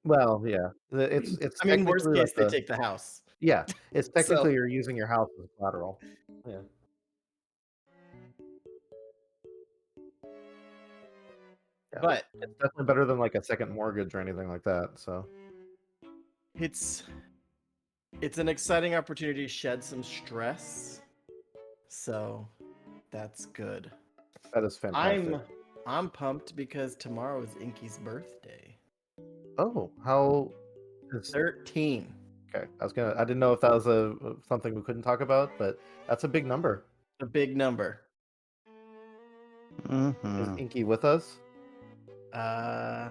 Well, yeah. It's I mean, worst technically like case, they a take the house. yeah. It's So, technically you're using your house as collateral. Yeah. Yeah. but It's definitely better than like a second mortgage or anything like that. So it's it's an exciting opportunity to shed some stress. So, that's good. that is fantastic. I'm I'm pumped because tomorrow is Inky's birthday. Oh, how is 13. okay. I didn't know if that was a something we couldn't talk about, but that's a big number. A big number. Is Hmm. Inky with us? Uh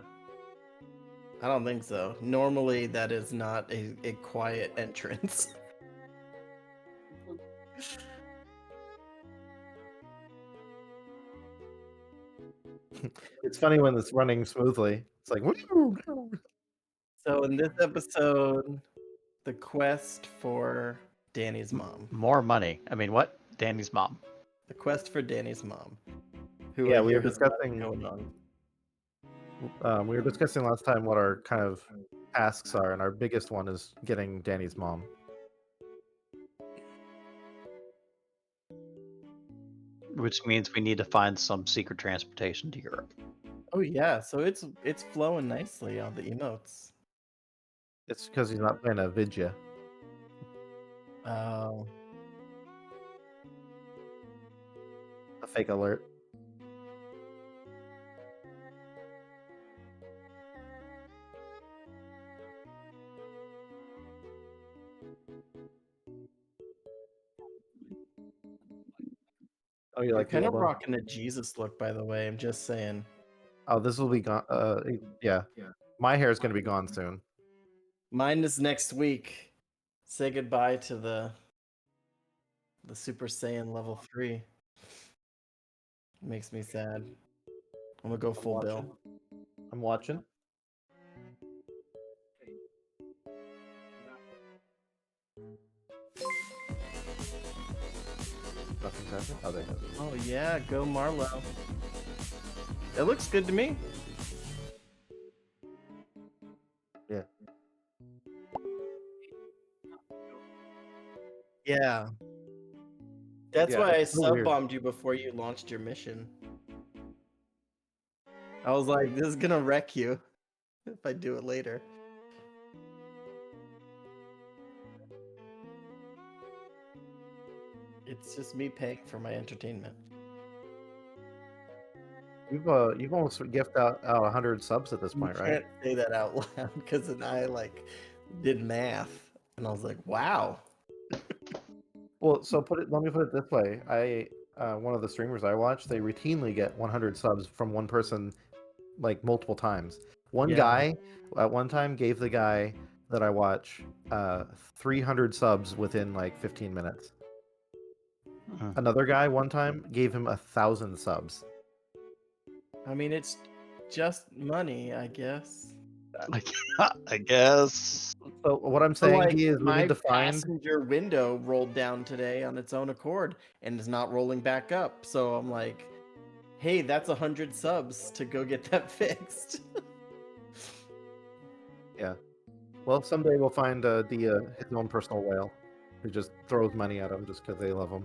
I don't think so. Normally that is not a quiet entrance. It's funny when it's running smoothly. It's like woo. So in this episode, the quest for Danny's mom. More money. I mean, what? Danny's mom. The quest for Danny's mom, who I Yeah, we hear were has a lot discussing going on. last time what our kind of tasks are, and our biggest one is getting Danny's mom. Which means we need to find some secret transportation to Europe. Oh yeah, so it's flowing nicely on the emotes. It's because he's not playing a Vidya. Oh, A fake alert. Oh, you you're like the kind of old one? rocking a Jesus look, by the way. I'm just saying. Oh, this will be gone. Yeah, my hair is gonna be gone soon. Mine is next week. Say goodbye to the Super Saiyan level 3. Makes me sad. I'm gonna go I'm full watching. bill. I'm watching. Nothing's happening. Oh, there it is. Oh yeah, go Marlow. It looks good to me. Yeah. Yeah. That's Yeah, why I it's so sub weird. bombed you before you launched your mission. I was like, this is gonna wreck you if I do it later. It's just me paying for my entertainment. You've almost gift out 100 subs at this You point, right? can't say that out loud because then I like did math and I was like, wow. Well, so let me put it this way. One of the streamers I watch, they routinely get 100 subs from one person like multiple times. One Yeah. guy at one time gave the guy that I watch 300 subs within like 15 minutes. Mm. Another guy one time gave him 1,000 subs. I mean, it's just money, I guess. I guess. So what I'm So saying like is we need my to find. passenger window rolled down today on its own accord and is not rolling back up. So I'm like, hey, that's 100 subs to go get that fixed. Yeah. Well, someday we'll find his own personal whale who just throws money at him just because they love him.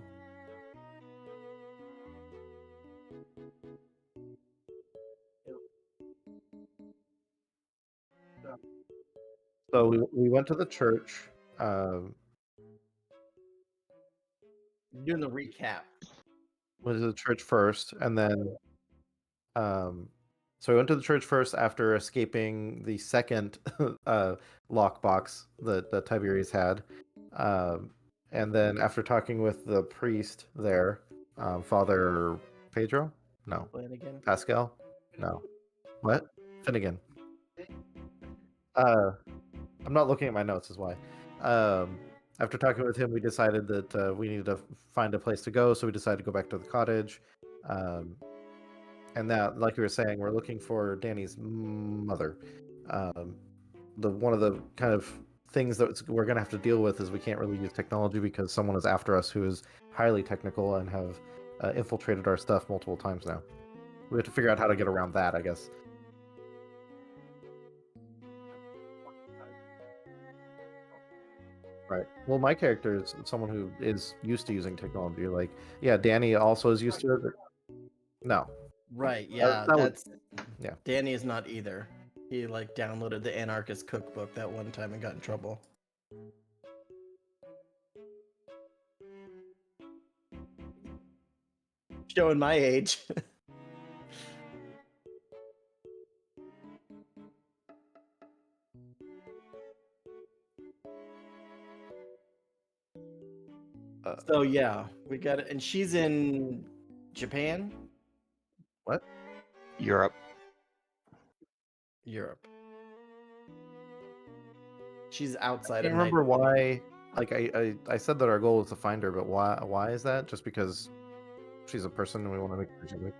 So we went to the church. Um, Doing the recap. went to the church first, and then so we went to the church first after escaping the second lockbox that Tiberius had, and then after talking with the priest there, Father Pedro, no, Play it again. Pascal, no, what Finnegan. Uh, I'm not looking at my notes, is why. After talking with him, we decided that we needed to find a place to go, so we decided to go back to the cottage. Um, and that, like you were saying, we're looking for Danny's mother. Um, the one of the kind of things that we're going to have to deal with is we can't really use technology because someone is after us who is highly technical and have infiltrated our stuff multiple times now. We have to figure out how to get around that, I guess. Right. Well, my character is someone who is used to using technology. Like, yeah, Danny also is used to it. But no, Right, yeah, that was that's yeah. Danny is not either. He like downloaded the Anarchist cookbook that one time and got in trouble. Showing my age. So yeah, we got it, and she's in Japan, What? Europe. Europe. She's I outside can't of remember Night City. why. Like, I said that our goal was to find her, but why is that? Just because she's a person and we want to make her something.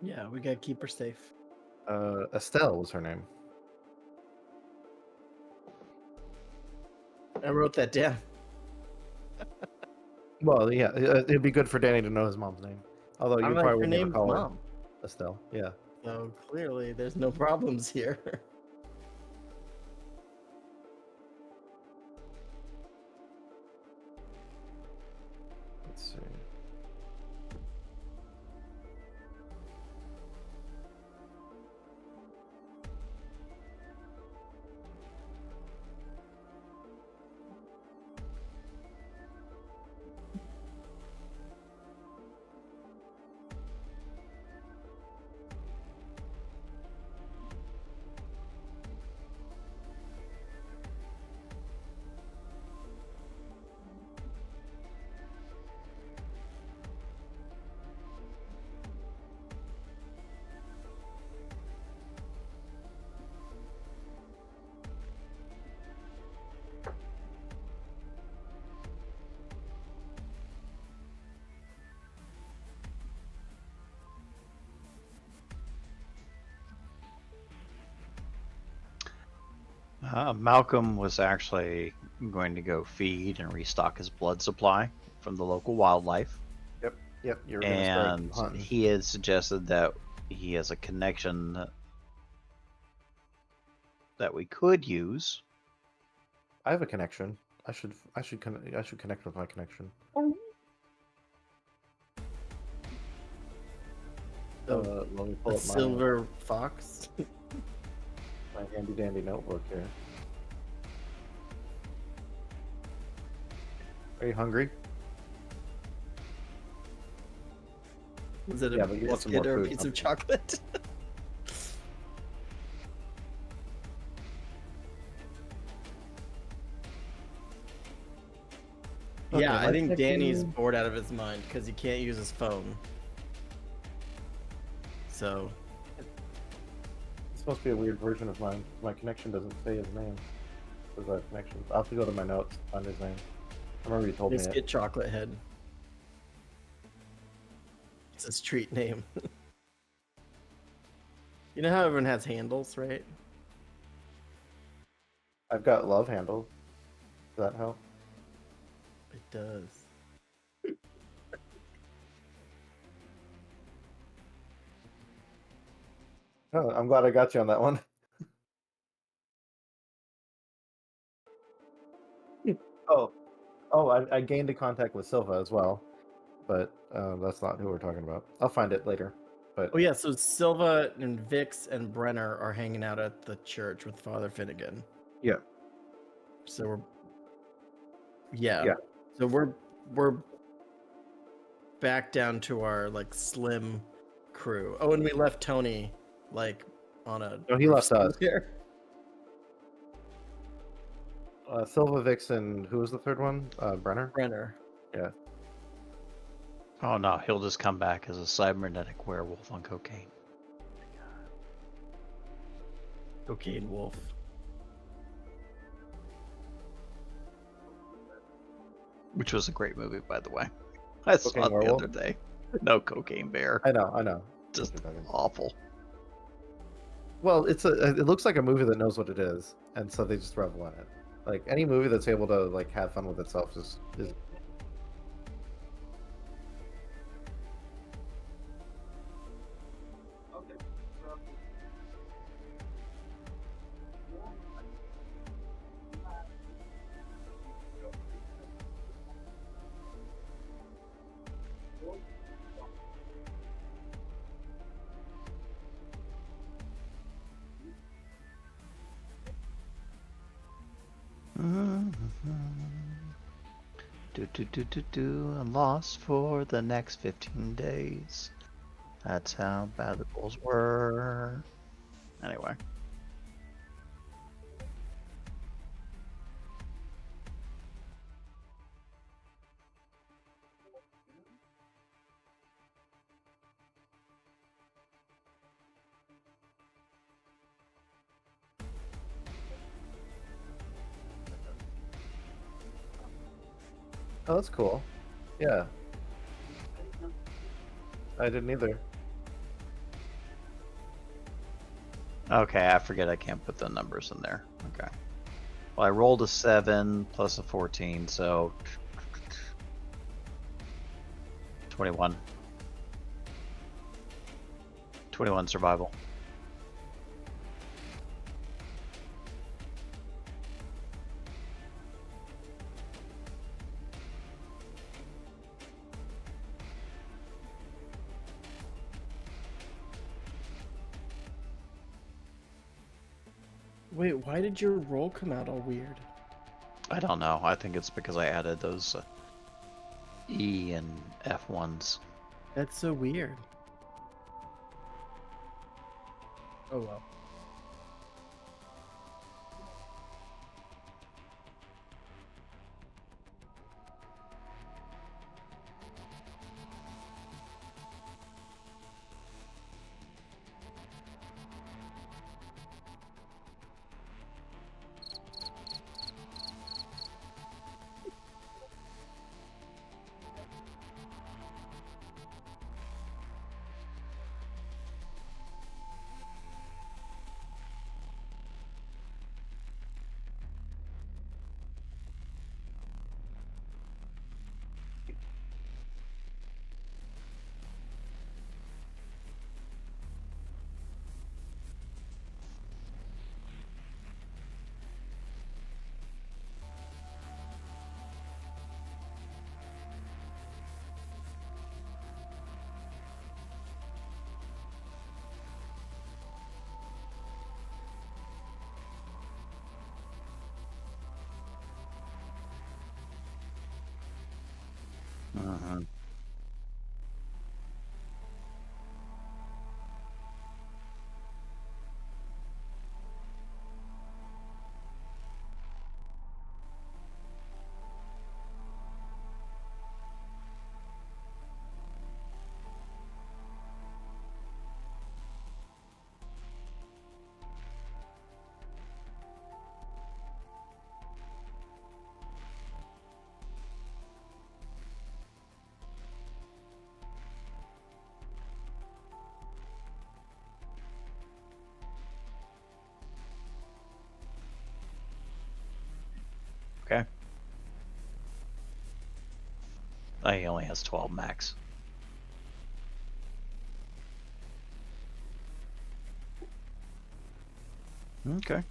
Yeah, we gotta keep her safe. Estelle was her name. I wrote that down. Well, yeah, it'd be good for Danny to know his mom's name. Although you I'm like, probably her would never name's call her Mom. Estelle. Yeah. So clearly there's no problems here. Let's see. Malcolm was actually going to go feed and restock his blood supply from the local wildlife. Yep. You were gonna start And hunting. he had suggested that he has a connection that we could use. I have a connection. I should connect with my connection. Let me pull A up silver fox. my handy dandy notebook here. Are you hungry? Was it a Yeah, but you want some biscuit more or a food, piece huh? of chocolate? Yeah, Okay, I my think Danny's connection- bored out of his mind because he can't use his phone. So, This must be a weird version of mine. My connection doesn't say his name. There's a connection. I'll have to go to my notes, find his name. I remember you told me it. biscuit chocolate head. It's his treat name. You know how everyone has handles, right? I've got love handle. Does that help? It does. Oh, I'm glad I got you on that one. I gained a contact with Silva as well, but that's not who we're talking about. I'll find it later. But Oh yeah, so Silva and Vix and Brenner are hanging out at the church with Father Finnegan. yeah, So we're yeah. Yeah. So we're back down to our like slim crew. Oh, and we left Tony like on a No, he left us. Here. Silva, Vixen. Who was the third one? Brenner. Brenner. Yeah. Oh no, he'll just come back as a cybernetic werewolf on cocaine. Cocaine Wolf. Which was a great movie, by the way. I saw Cocaine it the Werewolf? other day. No, Cocaine Bear. I know. Just Okay, awful. Well, it looks like a movie that knows what it is, and so they just revel in it. Like any movie that's able to like have fun with itself is I'm lost for the next 15 days. That's how bad the Bulls were. Anyway. Oh, that's cool. Yeah. I didn't either. Okay, I forget I can't put the numbers in there. Okay. Well, I rolled a 7 plus a 14, so 21. 21 survival. Wait, why did your roll come out all weird? I don't know. I think it's because I added those E and F ones. That's so weird. Oh well. Mm-hmm. Okay. Oh, he only has 12 max. Okay.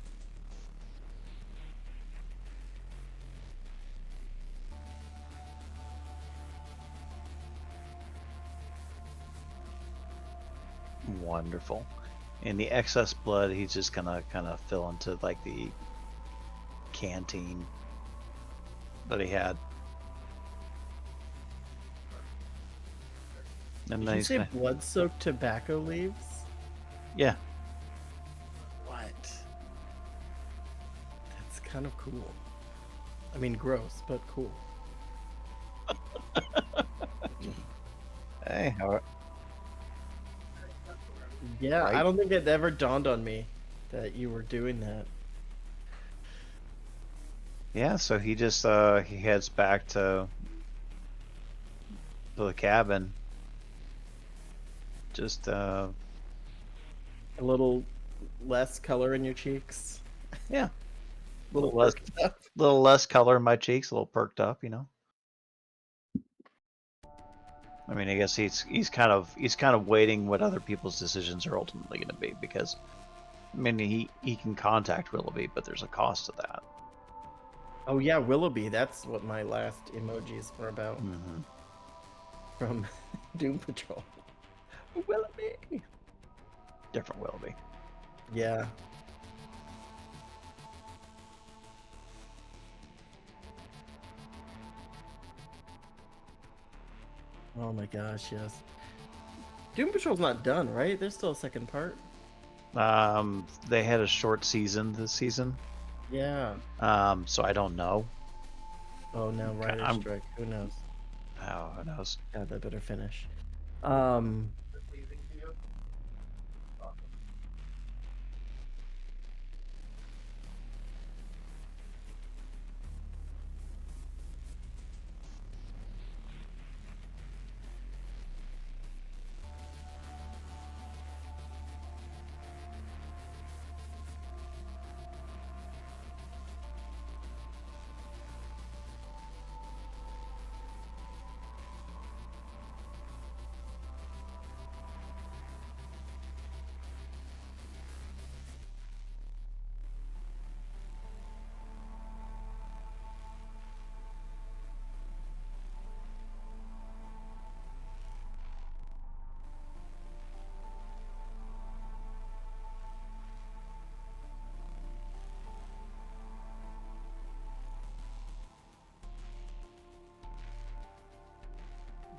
Wonderful. And the excess blood, he's just gonna kind of fill into like the canteen that he had. And Did then you he's say gonna, blood-soaked tobacco leaves? yeah. What? That's kind of cool. I mean, gross, but cool. Hey, Yeah, Right? I don't think it ever dawned on me that you were doing that. yeah. So he just he heads back to the cabin. Just A little less color in your cheeks? Yeah, A little less, perked up? little less color in my cheeks, a little perked up, you know. I mean, I guess he's kind of waiting what other people's decisions are ultimately going to be, because I mean he can contact Willoughby, but there's a cost to that. Oh yeah, Willoughby. That's what my last emojis were about Mm-hmm. from Doom Patrol. Willoughby. Different Willoughby. Yeah. Oh my gosh, yes. Doom Patrol's not done, right? There's still a second part. They had a short season this season, Yeah. so I don't know. Oh no, writer's I'm- strike. Who knows? Oh, who knows? God, that better finish.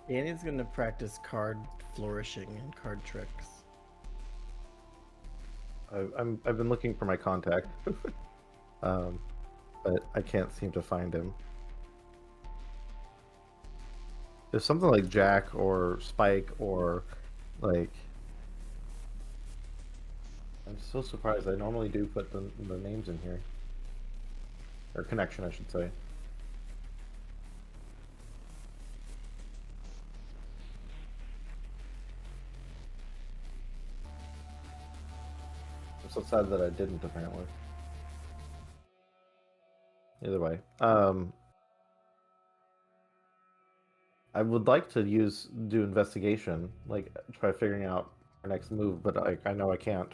Danny's gonna practice card flourishing and card tricks. I've been looking for my contact, but I can't seem to find him. There's something like Jack or Spike or like. I'm so surprised. I normally do put the names in here, or connection, I should say. I'm so sad that I didn't, apparently. Either way, I would like to do investigation, like try figuring out our next move, but I know I can't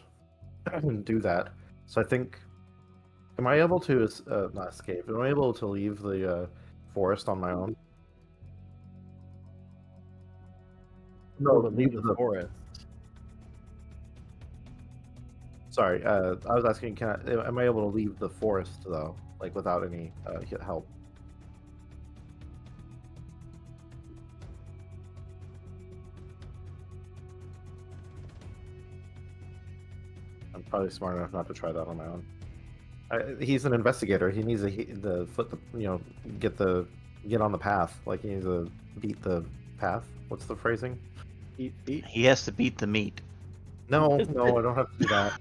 do that. So I think, am I able to not escape? Am I able to leave the forest on my own? No, but leave leave the the. forest. Sorry, I was asking, am I able to leave the forest though, like without any help? I'm probably smart enough not to try that on my own. He's an investigator. He needs to get on the path. Like he needs to beat the path. What's the phrasing? Eat feet. He has to beat the meat. No, no, I don't have to do that.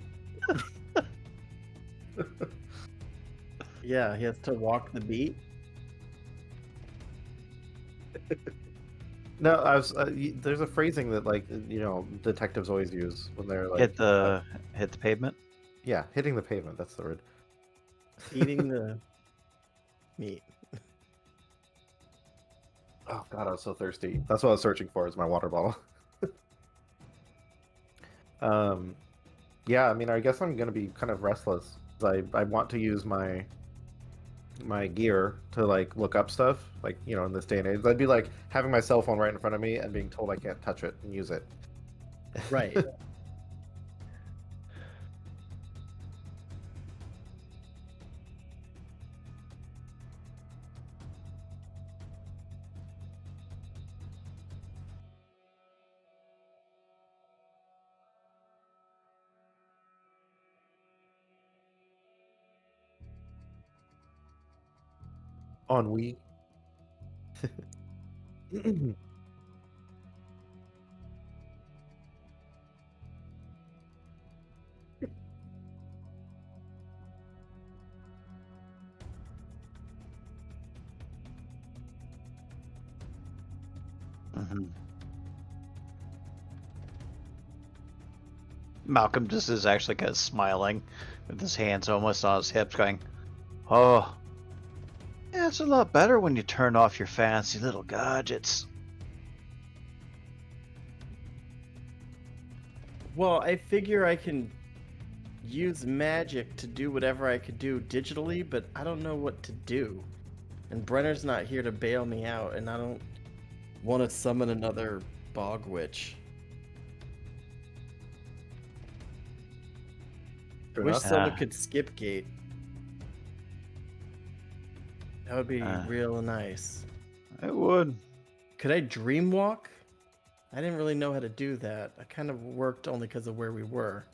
Yeah, he has to walk the beat. No, there's a phrasing that detectives always use when they're like Hit the pavement. yeah, hitting the pavement. That's the word. Eating the meat. Oh God, I was so thirsty. That's what I was searching for. Is my water bottle. Yeah. I mean, I guess I'm gonna be kind of restless. I want to use my gear to like look up stuff. Like in this day and age, that'd be like having my cell phone right in front of me and being told I can't touch it and use it. Right. Ennui. Mm-hmm. Malcolm just is actually kind of smiling with his hands almost on his hips, going, "Oh, yeah, it's a lot better when you turn off your fancy little gadgets." Well, I figure I can use magic to do whatever I could do digitally, but I don't know what to do. And Brenner's not here to bail me out, and I don't want to summon another bog witch. Fair Wish enough. someone Ah. could skip gate. That would be real nice. It would. Could I dream walk? I didn't really know how to do that. I kind of worked only because of where we were.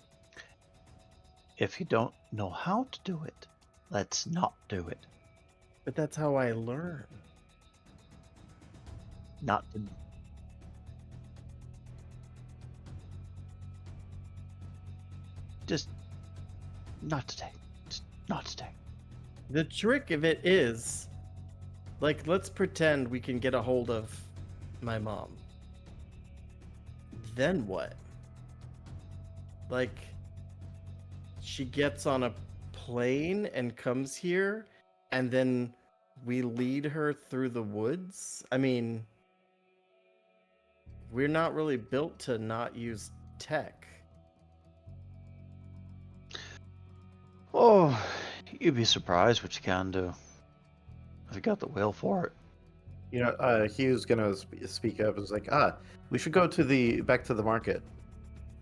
If you don't know how to do it, let's not do it. But that's how I learn. Not to... Just not today. Just not today. The trick of it is, like, let's pretend we can get a hold of my mom. Then what? Like, she gets on a plane and comes here, and then we lead her through the woods? I mean, we're not really built to not use tech. Oh, you'd be surprised what you can do. If you got the will for it. You know, Hugh's gonna speak up. It's like, we should go to back to the market.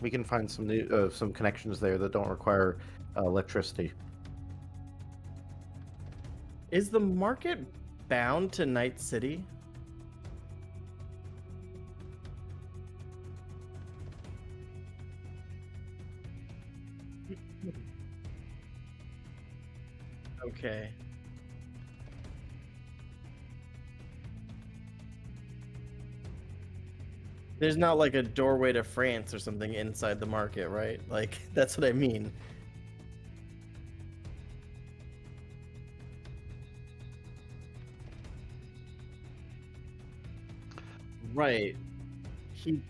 We can find some connections there that don't require electricity. Is the market bound to Night City? Okay. There's not like a doorway to France or something inside the market, right? Like, that's what I mean. Right. He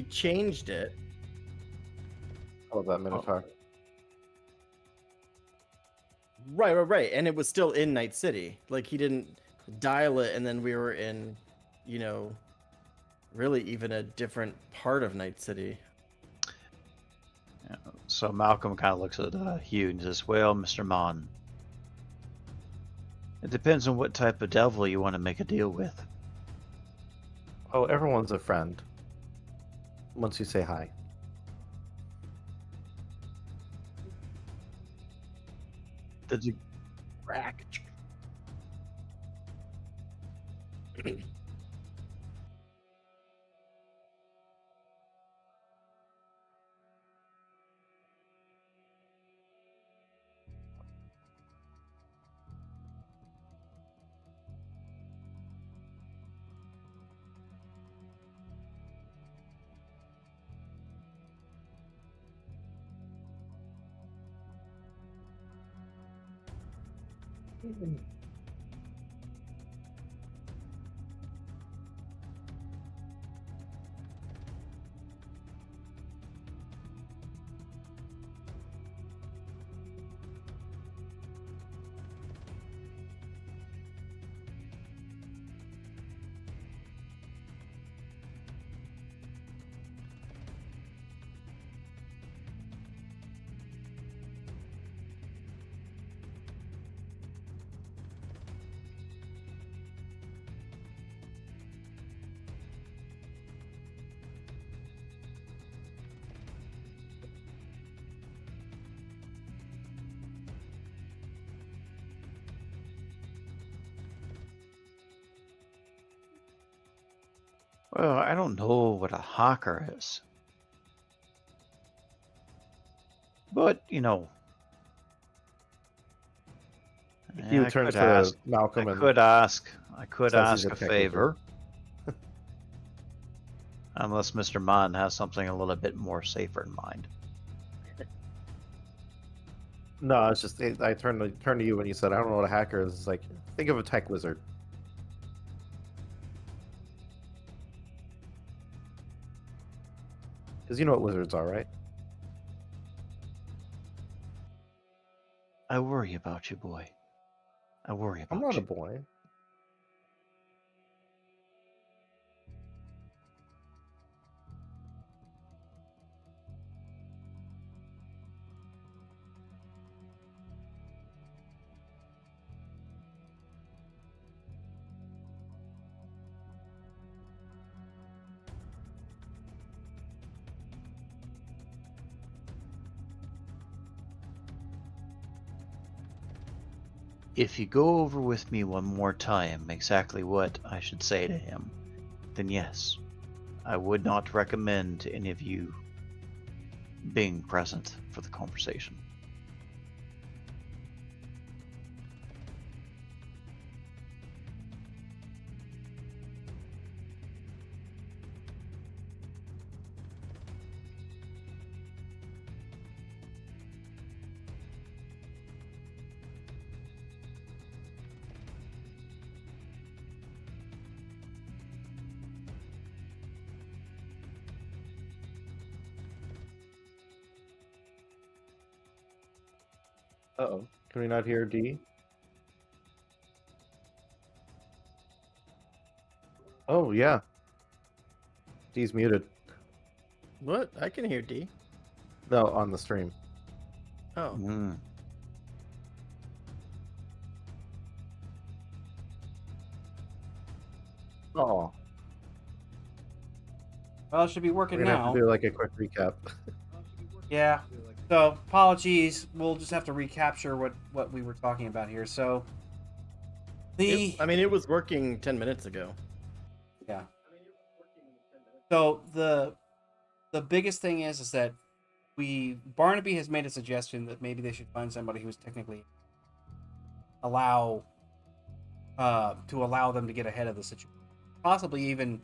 changed it. Oh, that Minotaur. Right. And it was still in Night City. Like, he didn't dial it and then we were in, you know, really even a different part of Night City. Yeah. So Malcolm kind of looks at Hugh and says, "Well, Mr. Mon, it depends on what type of devil you want to make a deal with." Oh, everyone's a friend. Once you say hi. Did you... Crack. Well, I don't know what a hacker is. But, you know, Hugh I turns could to ask. Malcolm I and could ask. I could says he's ask a a tech favor. Unless Mr. Mon has something a little bit more safer in mind. No, it's just I turned to you when you said I don't know what a hacker is. It's like, think of a tech wizard. Because you know what wizards are, right? I worry about you, boy. I worry about I'm not you. a boy. If you go over with me one more time exactly what I should say to him, then yes, I would not recommend any of you being present for the conversation. Uh-oh. Can we not hear D? Oh, yeah. D's muted. What? I can hear D. No, on the stream. Oh. Mm. Oh, Well, it should be we're working gonna have now. to do like a quick recap. Yeah. So apologies. We'll just have to recapture what we were talking about here. So I mean, it was working 10 minutes ago. yeah. So the biggest thing is that Barnaby has made a suggestion that maybe they should find somebody who's technically to allow them to get ahead of the situation, possibly even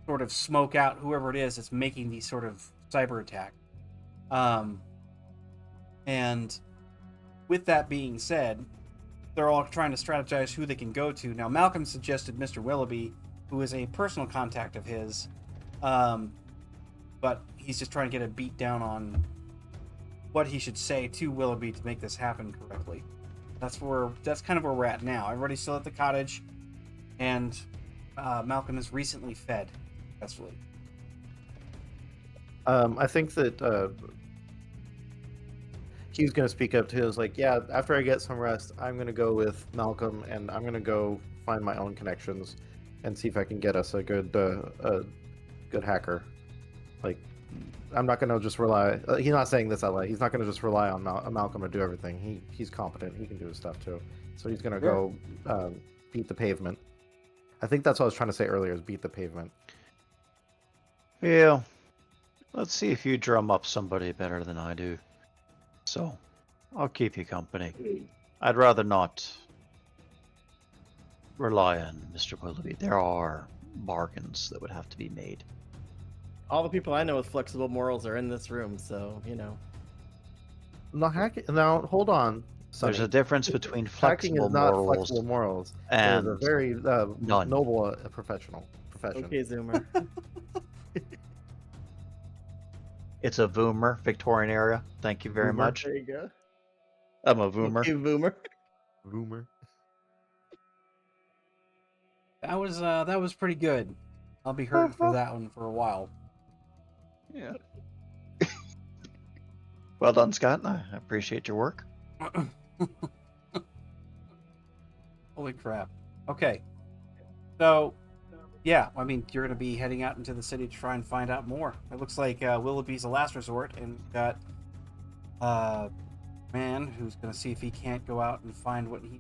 sort of smoke out whoever it is that's making these sort of cyber attack. And with that being said, they're all trying to strategize who they can go to. Now, Malcolm suggested Mr. Willoughby, who is a personal contact of his, but he's just trying to get a beat down on what he should say to Willoughby to make this happen correctly. That's kind of where we're at now. Everybody's still at the cottage, and Malcolm is recently fed successfully. I think that he's going to speak up too. It's like, yeah, after I get some rest, I'm going to go with Malcolm, and I'm going to go find my own connections and see if I can get us a good hacker. Like, I'm not going to just rely. He's not saying this out loud. He's not going to just rely on Malcolm to do everything. He's competent. He can do his stuff too. So he's going to go beat the pavement. I think that's what I was trying to say earlier: is beat the pavement. Yeah. Let's see if you drum up somebody better than I do. So, I'll keep you company. I'd rather not rely on Mr. Willoughby. There are bargains that would have to be made. All the people I know with flexible morals are in this room, so, you know. Now, hold on. Sonny. There's a difference between Hacking flexible is not morals flexible morals. and it is a very none. noble profession. Okay, Zoomer. It's a Voomer, Victorian era. Thank you very Voomer. much. There you go. I'm a Voomer. Okay, Boomer. Rumor. That was pretty good. I'll be hurting for that one for a while. Yeah. Well done, Scott. I appreciate your work. Holy crap. Okay. So, yeah, I mean, you're going to be heading out into the city to try and find out more. It looks like Willoughby's a last resort, and we've got a man who's going to see if he can't go out and find what he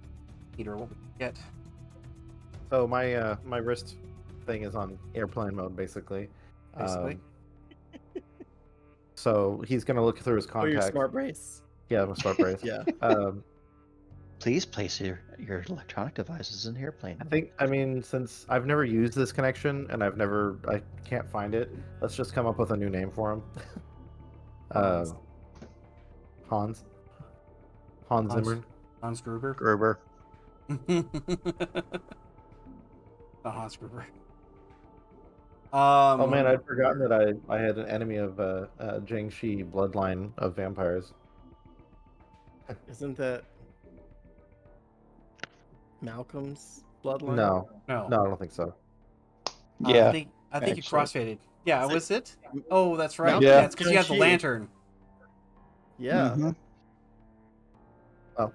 need or what we can get. So my wrist thing is on airplane mode, basically. Basically. So he's gonna look through his Oh, your contacts. smart brace. Yeah, I'm a smart brace. Yeah. Please place your electronic devices in airplane. I mean, since I've never used this connection and I can't find it, let's just come up with a new name for him. Hans. Hans Zimmer. Hans Gruber. Gruber. Hans Gruber. Oh man, I'd forgotten that I had an enemy of Jiangxi bloodline of vampires. Isn't that Malcolm's bloodline? No, No. no, I don't think so. Yeah. I think you actually. crossfaded. Yeah, Is it- was it? Oh, that's right. Malcolm Yeah. Yeah, it's because you have the Jiangxi. lantern. Yeah. Mhm.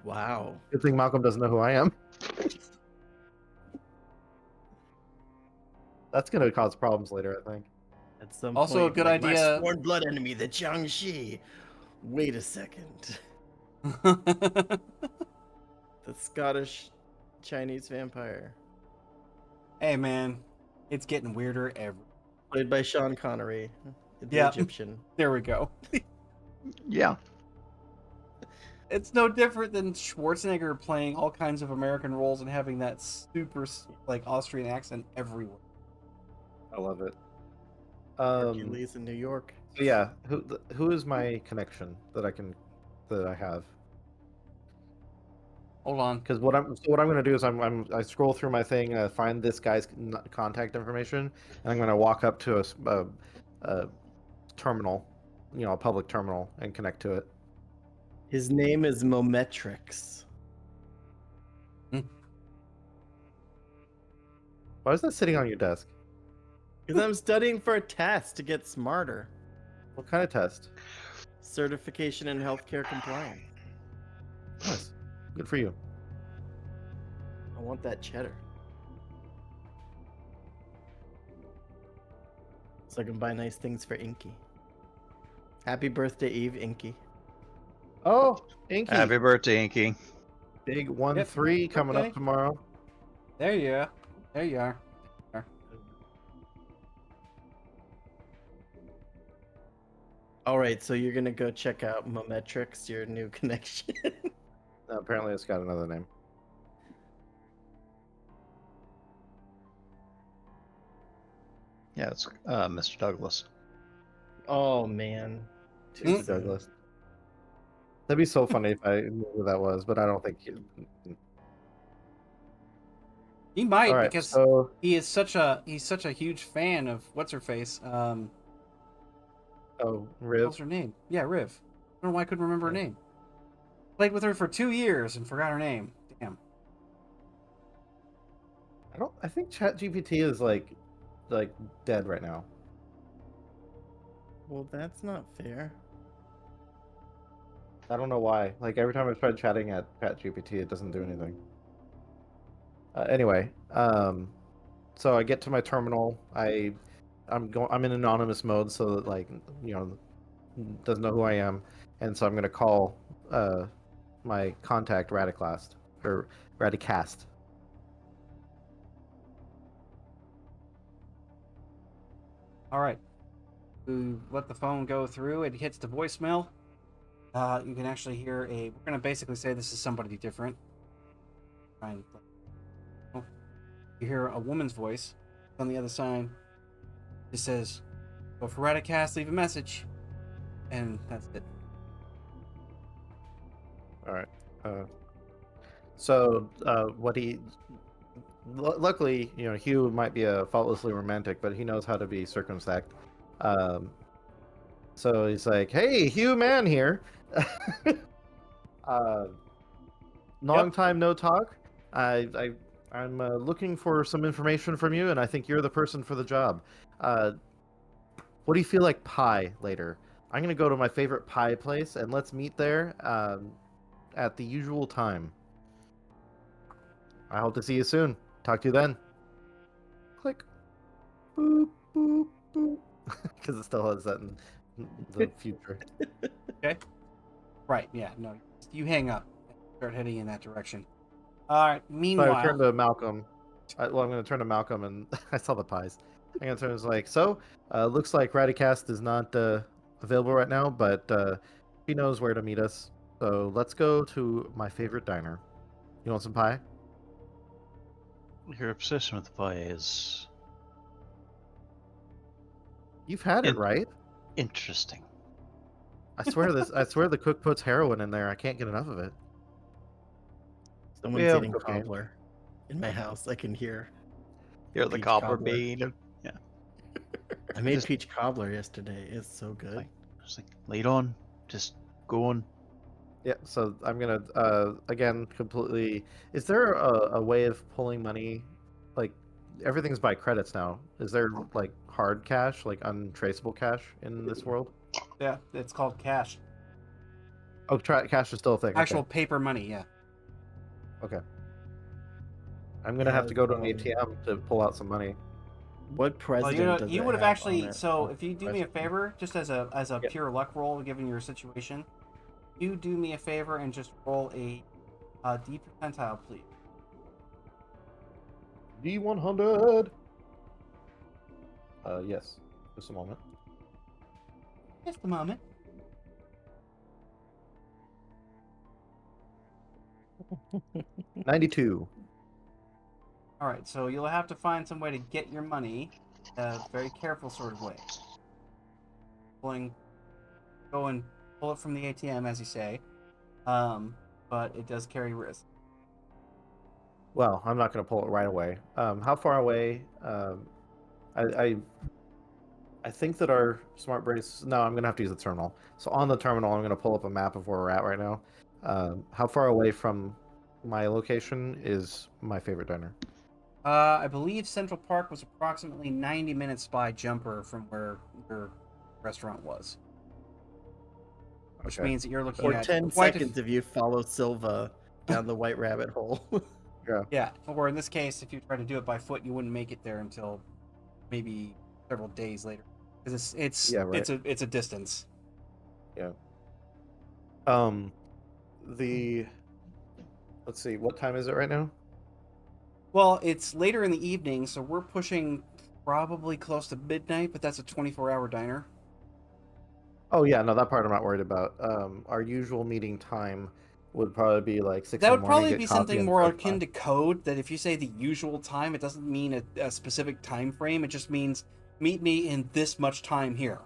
Wow. Good thing Malcolm doesn't know who I am. That's gonna cause problems later, I think. At some Also a point, good like, idea- My sworn blood enemy, the Jiangxi. Wait a second. The Scottish Chinese vampire. Hey, man, it's getting weirder every. Played by Sean Connery, the Yeah. Egyptian. There we go. Yeah. It's no different than Schwarzenegger playing all kinds of American roles and having that super like Austrian accent everywhere. I love it. Hercules in New York. So yeah, who is my connection that I have? Hold on. Because what I'm gonna do is I scroll through my thing, find this guy's contact information, and I'm gonna walk up to a terminal, a public terminal, and connect to it. His name is Mometrix. Why is that sitting on your desk? Because I'm studying for a test to get smarter. What kind of test? Certification in healthcare compliance. Nice. Good for you. I want that cheddar. So I can buy nice things for Inky. Happy birthday, Eve, Inky. Oh, Inky. Happy birthday, Inky. Big Yep, 1-3 coming okay. up tomorrow. There you are. There you are. All right, so you're gonna go check out Mometrix, your new connection. Apparently, it's got another name. Yeah, it's Mr. Douglas. Oh man. Too Mr. soon. Douglas. That'd be so funny if I knew who that was, but I don't think. He might All right, because so he's such a huge fan of what's her face. Riv. What's her name? Yeah, Riv. I don't know why I couldn't remember her Yeah. name. Played with her for 2 years and forgot her name. Damn. I think ChatGPT is like dead right now. Well, that's not fair. I don't know why. Like every time I try chatting at ChatGPT, it doesn't do anything. Anyway, so I get to my terminal. I'm in anonymous mode, so that doesn't know who I am, and so I'm gonna call my contact Radiclast or Radicast. All right. We let the phone go through. It hits the voicemail. You can actually hear a. We're gonna basically say this is somebody different. Try and- You hear a woman's voice on the other side. It says, "Go for Radicast. Leave a message," and that's it. All right. So what he luckily, Hugh might be a faultlessly romantic, but he knows how to be circumspect. So he's like, "Hey, Hugh Man here. Long time no talk. I'm looking for some information from you, and I think you're the person for the job. What do you feel like pie later? I'm gonna go to my favorite pie place, and let's meet there at the usual time. I hope to see you soon. Talk to you then." Click. Boop boop boop. Because it still has that in the future. Right? Yeah. No. You hang up. And start heading in that direction. All right. So I Meanwhile, turned to Malcolm. I'm going to turn to Malcolm, and I saw the pies. I'm going to turn. It's like, so looks like Radicast is not available right now, but he knows where to meet us. So let's go to my favorite diner. You want some pie? Your obsession with the pie is You've had it, right? interesting. I swear the cook puts heroin in there. I can't get enough of it. Someone's Yeah, eating okay. cobbler in my house. I can hear. You're the Peach cobbler cobbler. bean. I made Just- peach cobbler yesterday. It's so good. Like, just like, lead on. Just go on. Yeah, so I'm gonna again completely. Is there a way of pulling money? Like everything's by credits now. Is there like hard cash, like untraceable cash in this world? Yeah, it's called cash. Oh, cash is still a thing. Actual Okay, paper money. Yeah. okay. I'm gonna have Yeah, to go to an ATM to pull out some money. what Well, president does you it would have have on actually. it? So if you do me a President. favor, just as a Yep. pure luck roll, given your situation, you do me a favor and just roll a D percentile, please. D100. Yes. Just a moment. Just a moment. 92. All right, so you'll have to find some way to get your money, a very careful sort of way. Go and pull it from the ATM, as you say, but it does carry risk. Well, I'm not gonna pull it right away. How far away? I, I I think that our smart brace. No, I'm gonna have to use the terminal. So on the terminal, I'm gonna pull up a map of where we're at right now. How far away from my location is my favorite diner? I believe Central Park was approximately 90 minutes by jumper from where your restaurant was, which Okay. means that you're looking Or at 10 quite a seconds if you follow Silva down the white rabbit hole. Yeah. yeah. Or in this case, if you try to do it by foot, you wouldn't make it there until maybe several days later, because Yeah. Right. it's a distance. Yeah. Um. The. Let's see. What time is it right now? Well, it's later in the evening, so we're pushing probably close to midnight, but that's a 24-hour diner. Oh yeah. No, that part I'm not worried about. Our usual meeting time would probably be like 6 That in the would morning. probably Get be coffee something and more start akin to code, that if you say the usual time, it doesn't mean a specific time frame. It just means meet me in this much time here.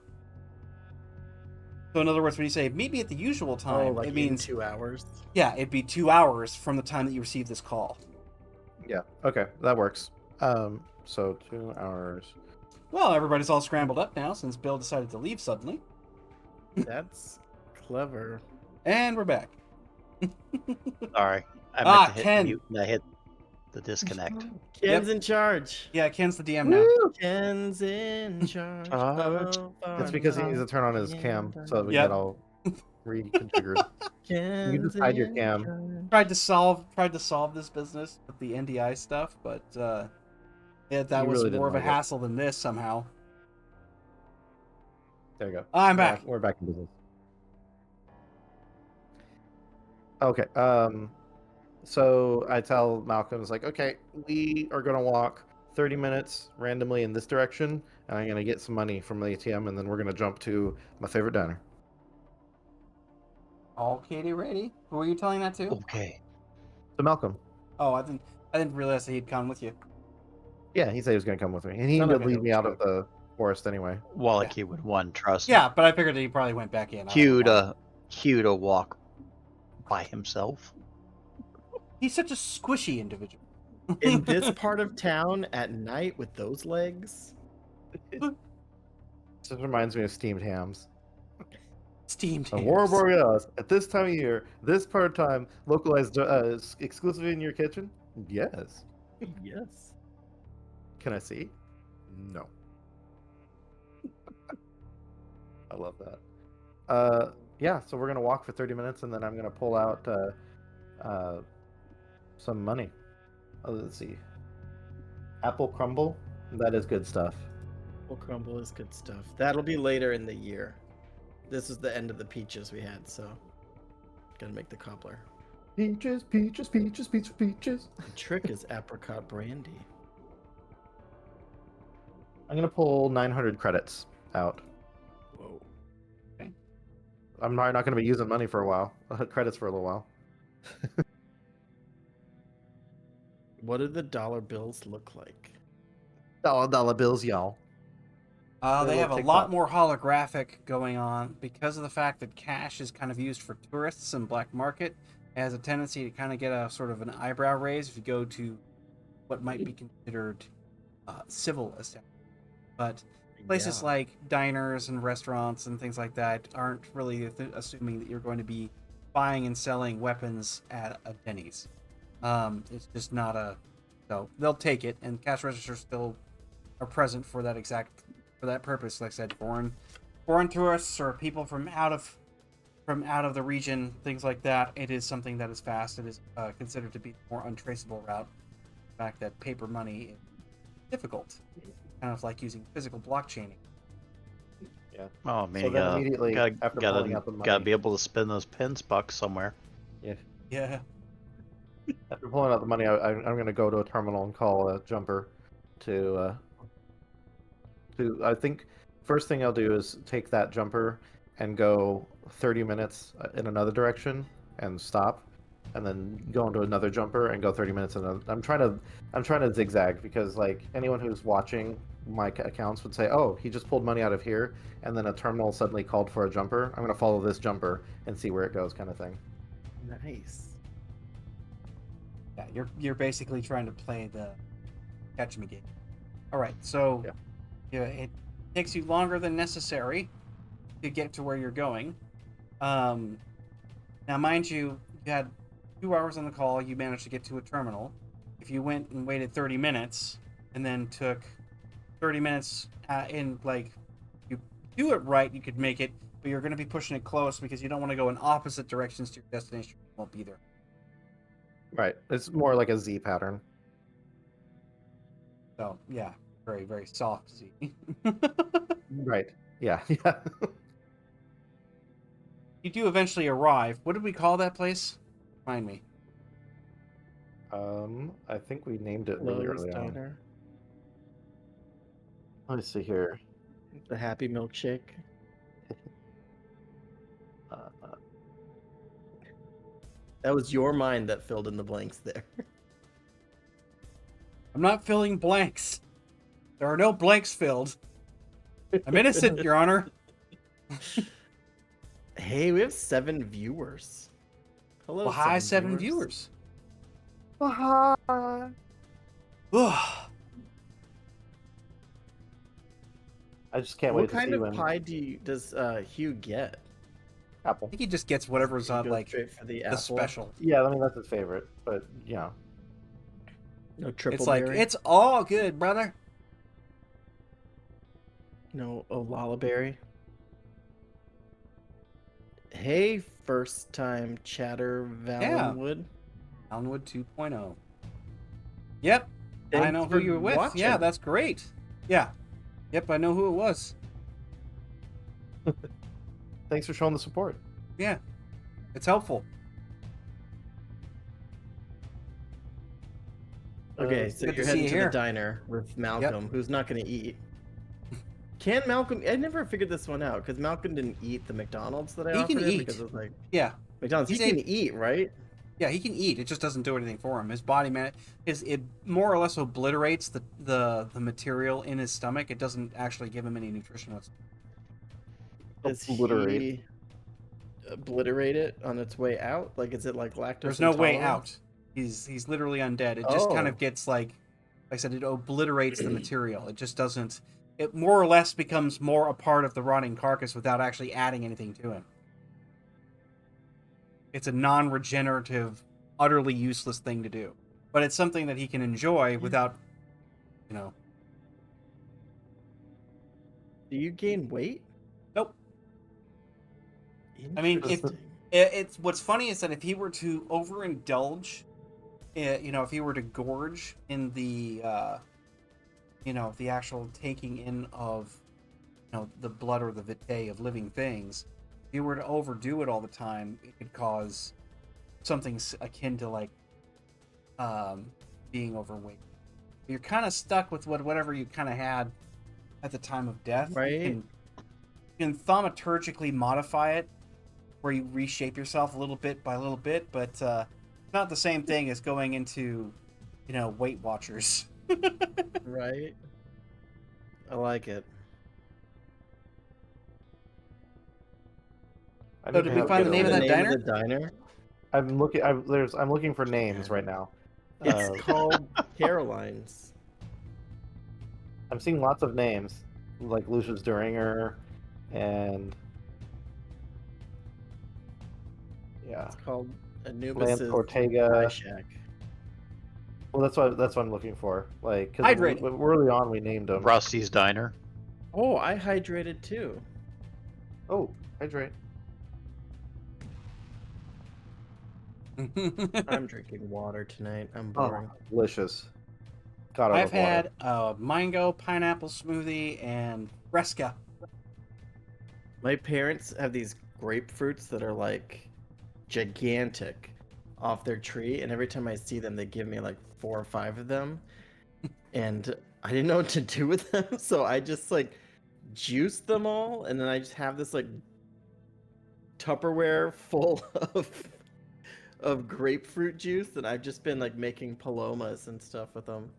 So in other words, when you say meet me at the usual Oh, time, like it in means 2 hours? yeah, it'd be 2 hours from the time that you receive this call. Yeah. Okay. That works. So 2 hours. Well, everybody's all scrambled up now since Bill decided to leave suddenly, That's clever. and we're back. Sorry, I meant to hit Ken. mute and I hit the disconnect. Ken's in charge. Yeah, Ken's the DM now. Woo! Ken's in charge. Charge. of our That's because he needs to lives. turn on his cam so that we Yep. get all reconfigured. You Ken's just hide your in cam. charge. Tried to solve this business with the NDI stuff, but yeah, that You was really didn't more of a like it. hassle than this somehow. There you go. I'm back. We're back in business. Okay. So I tell Malcolm, it's like, okay, we are gonna walk 30 minutes randomly in this direction, and I'm gonna get some money from the ATM, and then we're gonna jump to my favorite diner. All Katie ready? Who were you telling that to? Okay. So Malcolm, Oh, I didn't realize that he'd come with you. yeah, he said he was gonna come with me, and he Son did of a lead me out of joke. the forest anyway. Wallachie would one trust. Yeah, but I figured that he probably went back in. I don't know Hugh why. to walk by himself. He's such a squishy individual. In this part of town at night with those legs? This reminds me of steamed hams. Steamed Aurora hams. Borealis, at this time of year, this part of time, localized exclusively in your kitchen? Yes. Yes. Can I see? No. I love that. Yeah, so we're gonna walk for 30 minutes, and then I'm gonna pull out some money. Oh, let's see. Apple crumble. That is good stuff. Apple crumble is good stuff. That'll be later in the year. This is the end of the peaches we had, so gotta make the cobbler. Peaches, peaches, peaches, peaches, peaches. The trick is apricot brandy. I'm gonna pull 900 credits out. Whoa. I'm not gonna be using money for a while. Credits for a little while. What do the dollar bills look like? Dollar bills, y'all. They Little have a TikTok. lot more holographic going on because of the fact that cash is kind of used for tourists and black market. It has a tendency to kind of get a sort of an eyebrow raise if you go to what might be considered civil establishments. But places Yeah. like diners and restaurants and things like that aren't really assuming that you're going to be buying and selling weapons at a Denny's. It's just not a. So they'll take it, and cash registers still are present for that purpose. Like I said, foreign tourists or people from out of the region, things like that. It is something that is fast. It is considered to be a more untraceable route. The fact that paper money is difficult, kind of like using physical blockchaining. Yeah. Oh man, So then immediately gotta, after gotta, pulling out the money, gotta be able to spend those pence bucks somewhere. Yeah. after pulling out the money, I'm going to go to a terminal and call a jumper to I think first thing I'll do is take that jumper and go 30 minutes in another direction and stop, and then go into another jumper and go 30 minutes in another. I'm trying to zigzag because like anyone who's watching my accounts would say, "Oh, he just pulled money out of here," and then a terminal suddenly called for a jumper. I'm going to follow this jumper and see where it goes, kind of thing. Nice. Yeah, you're basically trying to play the catch me game. All right, so yeah, it takes you longer than necessary to get to where you're going. Now, mind you, you had 2 hours on the call. You managed to get to a terminal. If you went and waited 30 minutes and then took 30 minutes in, like, you do it right, you could make it, but you're going to be pushing it close because you don't want to go in opposite directions to your destination. You won't be there. Right. It's more like a Z pattern. So, yeah, very, very soft Z. Right. Yeah. Yeah. You do eventually arrive. What did we call that place? Remind me. I think we named it really Miller's early on. Diner. Let me see here. The Happy Milkshake. That was your mind that filled in the blanks there. I'm not filling blanks. There are no blanks filled. I'm innocent, Your Honor. Hey, we have 7 viewers. Hello, Well, hi, 7 viewers. Hi. Ugh. I just can't What wait to kind see of when pie does Hugh get? Apple. I think he just gets whatever's He on, goes like, straight for the the apple. special. Yeah, I mean that's his favorite, but you know. No triple It's like, berry? it's all good, brother. No Olaberry. Hey, first time chatter Valenwood. Downwood 2.0. Yep. I Thanks know who for you were with. watching. Yeah, that's great. Yeah. Yep, I know who it was. Thanks for showing the support. Yeah. It's helpful. Okay, so good to you're see heading you to here. the diner with Malcolm, who's not going to eat. Can Malcolm? I never figured this one out because Malcolm didn't eat the McDonald's that I He offered can him eat. because it was like Yeah. McDonald's. He's He can eat, right? Yeah, he can eat. It just doesn't do anything for him. His body, it more or less obliterates the material in his stomach. It doesn't actually give him any nutrition whatsoever. Does Obliterate. he obliterate it on its way out? Like, is it like lactose? There's no way intolerant? out. He's literally undead. It just kind Oh. of gets like I said, it obliterates the material. It just doesn't. It more or less becomes more a part of the rotting carcass without actually adding anything to him. It's a non-regenerative, utterly useless thing to do. But it's something that he can enjoy without, you know. Do you gain weight? Nope. I mean, if Interesting. it's what's funny is that if he were to overindulge, you know, if he were to gorge in the, you know, the actual taking in of, you know, the blood or the vitae of living things, if you were to overdo it all the time, it could cause something akin to like being overweight. You're kind of stuck with whatever you kind of had at the time of death. Right. You can thaumaturgically modify it, where you reshape yourself a little bit by little bit, but not the same thing as going into, you know, Weight Watchers. Right. I like it. I So need did to we have find a the name of better- that The diner? diner? I'm looking for names right now. It's called Caroline's. I'm seeing lots of names like Lucius Duringer, and Yeah. It's called Lance Anubis's Ortega. Pie Shack. Well, that's what I'm looking for. Like, because Hydrated. early on we named him. Rusty's Diner. Oh, I hydrated too. Oh, hydrate. I'm drinking water tonight. I'm Oh, boring. delicious. God, I I've love water. had a mango pineapple smoothie and fresca. My parents have these grapefruits that are like gigantic off their tree, and every time I see them, they give me like 4 or 5 of them, and I didn't know what to do with them, so I just like juiced them all, and then I just have this like Tupperware full of grapefruit juice, and I've just been like making palomas and stuff with them.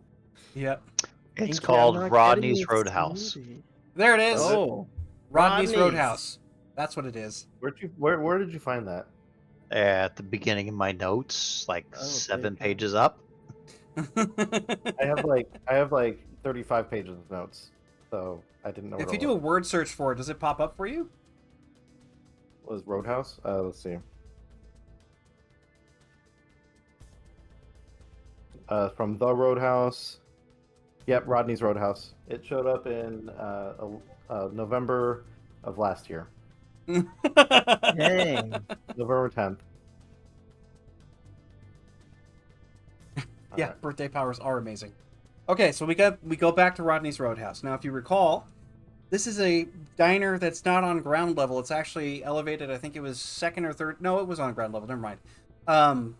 Yep. It's Pinky, I'm called not Rodney's getting a Roadhouse. smoothie. There it is. Oh, Rodney's Roadhouse. That's what it is. Where did you find that? At the beginning of my notes, like Oh, 7 big. pages up. I have like 35 pages of notes, so I didn't know. If what you it do a word search for it, does it pop up for you? was Roadhouse. Let's see. From the Roadhouse. Yep, Rodney's Roadhouse. It showed up in November of last year, Dang. November 10th. Yeah, birthday powers are amazing. Okay, so we go back to Rodney's Roadhouse. Now, if you recall, this is a diner that's not on ground level. It's actually elevated. I think it was second or third. No, it was on ground level. Never mind.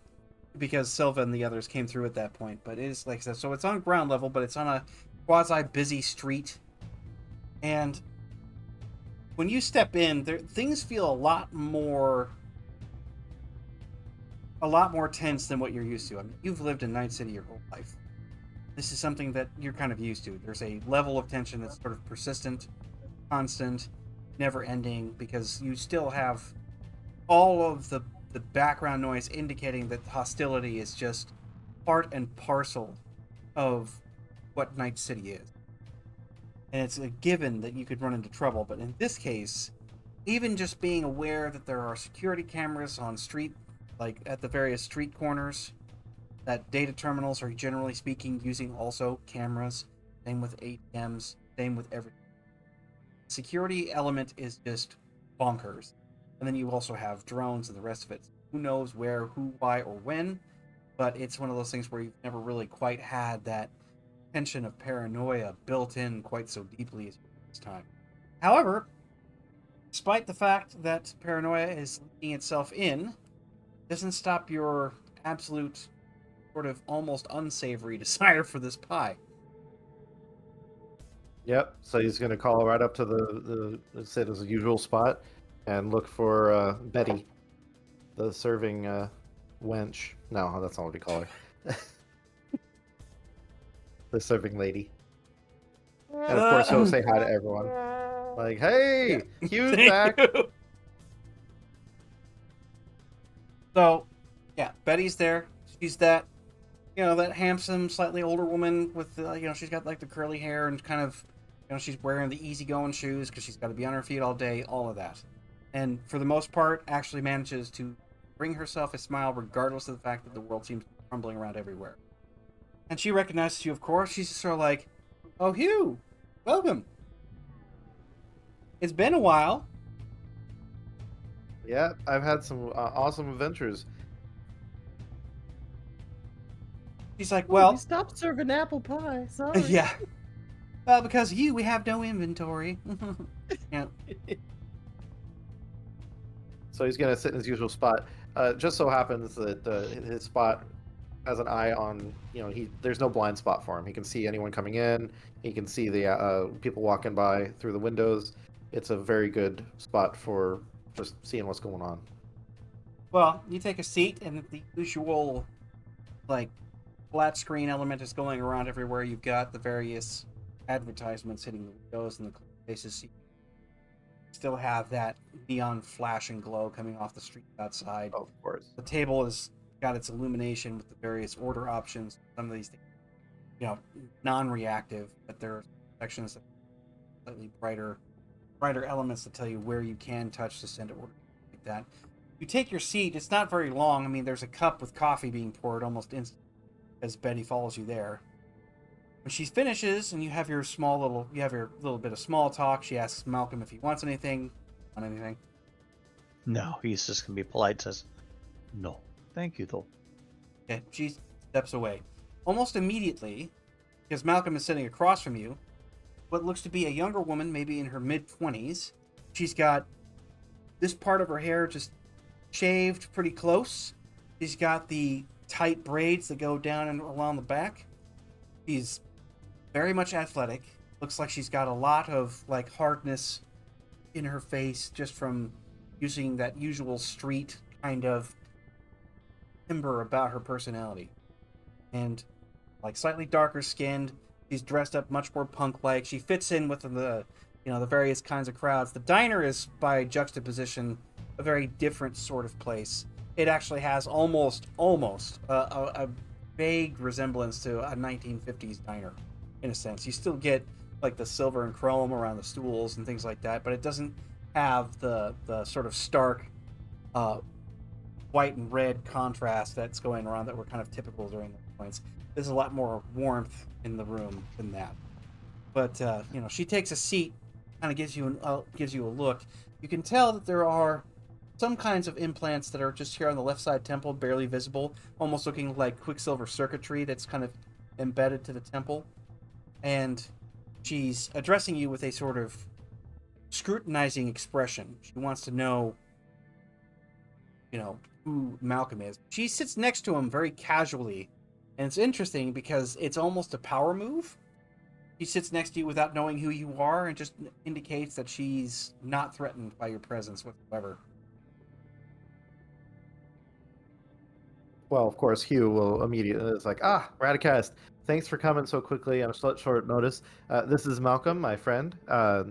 Because Silva and the others came through at that point. But it is like I said, so it's on ground level, but it's on a quasi busy street. And when you step in, things feel a lot more tense than what you're used to. I mean, you've lived in Night City your whole life. This is something that you're kind of used to. There's a level of tension that's sort of persistent, constant, never ending, because you still have all of the background noise indicating that hostility is just part and parcel of what Night City is. And it's a given that you could run into trouble, but in this case, even just being aware that there are security cameras on street, like at the various street corners, that data terminals are generally speaking using also cameras, same with ATMs, same with everything. Security element is just bonkers. And then you also have drones and the rest of it. Who knows where, who, why, or when, but it's one of those things where you've never really quite had that tension of paranoia built in quite so deeply as this time. However, despite the fact that paranoia is leaking itself in, doesn't stop your absolute sort of almost unsavory desire for this pie. Yep. So he's gonna call right up to the sit as a usual spot, and look for Betty, the serving wench. No, that's not what we call her. The serving lady. And of course, he'll say hi to everyone. Like, hey, Hugh's Thank back. you. So, yeah, Betty's there. She's that, that handsome, slightly older woman with, she's got like the curly hair and kind of, she's wearing the easygoing shoes because she's got to be on her feet all day, all of that. And for the most part, actually manages to bring herself a smile regardless of the fact that the world seems to be crumbling around everywhere. And she recognizes you, of course. She's just sort of like, oh, Hugh, welcome. It's been a while. Yeah, I've had some awesome adventures. She's like, Well, well, we stopped serving apple pie. Sorry. yeah. Well, because of you, we have no inventory. Yeah. So he's gonna sit in his usual spot. Just so happens that his spot has an eye on, there's no blind spot for him. He can see anyone coming in. He can see the people walking by through the windows. It's a very good spot for just seeing what's going on. Well, you take a seat, and the usual, like, flat screen element is going around everywhere. You've got the various advertisements hitting the windows and the places. You still have that neon flash and glow coming off the street outside. Oh, of course. The table has got its illumination with the various order options. Some of these things, non-reactive, but there are sections that are slightly brighter elements that tell you where you can touch to send an order like that. You take your seat. It's not very long. I mean, there's a cup with coffee being poured almost instantly as Betty follows you there. When she finishes and you have your little bit of small talk, she asks Malcolm if he wants anything. Want anything? No, he's just gonna be polite. Says, "No, thank you, though." Okay, she steps away. Almost immediately, because Malcolm is sitting across from you, what looks to be a younger woman, maybe in her mid-20s. She's got this part of her hair just shaved pretty close. She's got the tight braids that go down and along the back. She's very much athletic. Looks like she's got a lot of like hardness in her face just from using that usual street kind of timber about her personality. And like slightly darker skinned, she's dressed up much more punk-like. She fits in with the the various kinds of crowds. The diner is by juxtaposition a very different sort of place. It actually has almost a vague resemblance to a 1950s diner in a sense. You still get like the silver and chrome around the stools and things like that, but it doesn't have the sort of stark white and red contrast that's going around that were kind of typical during those points. There's a lot more warmth in the room than that. But she takes a seat, kind of gives you a look. You can tell that there are some kinds of implants that are just here on the left side temple, barely visible, almost looking like quicksilver circuitry that's kind of embedded to the temple. And she's addressing you with a sort of scrutinizing expression. She wants to know, who Malcolm is. She sits next to him very casually, and it's interesting because it's almost a power move. She sits next to you without knowing who you are and just indicates that she's not threatened by your presence whatsoever. Well, of course, Hugh will immediately. It's like, Radicast, thanks for coming so quickly on short notice. This is Malcolm, my friend.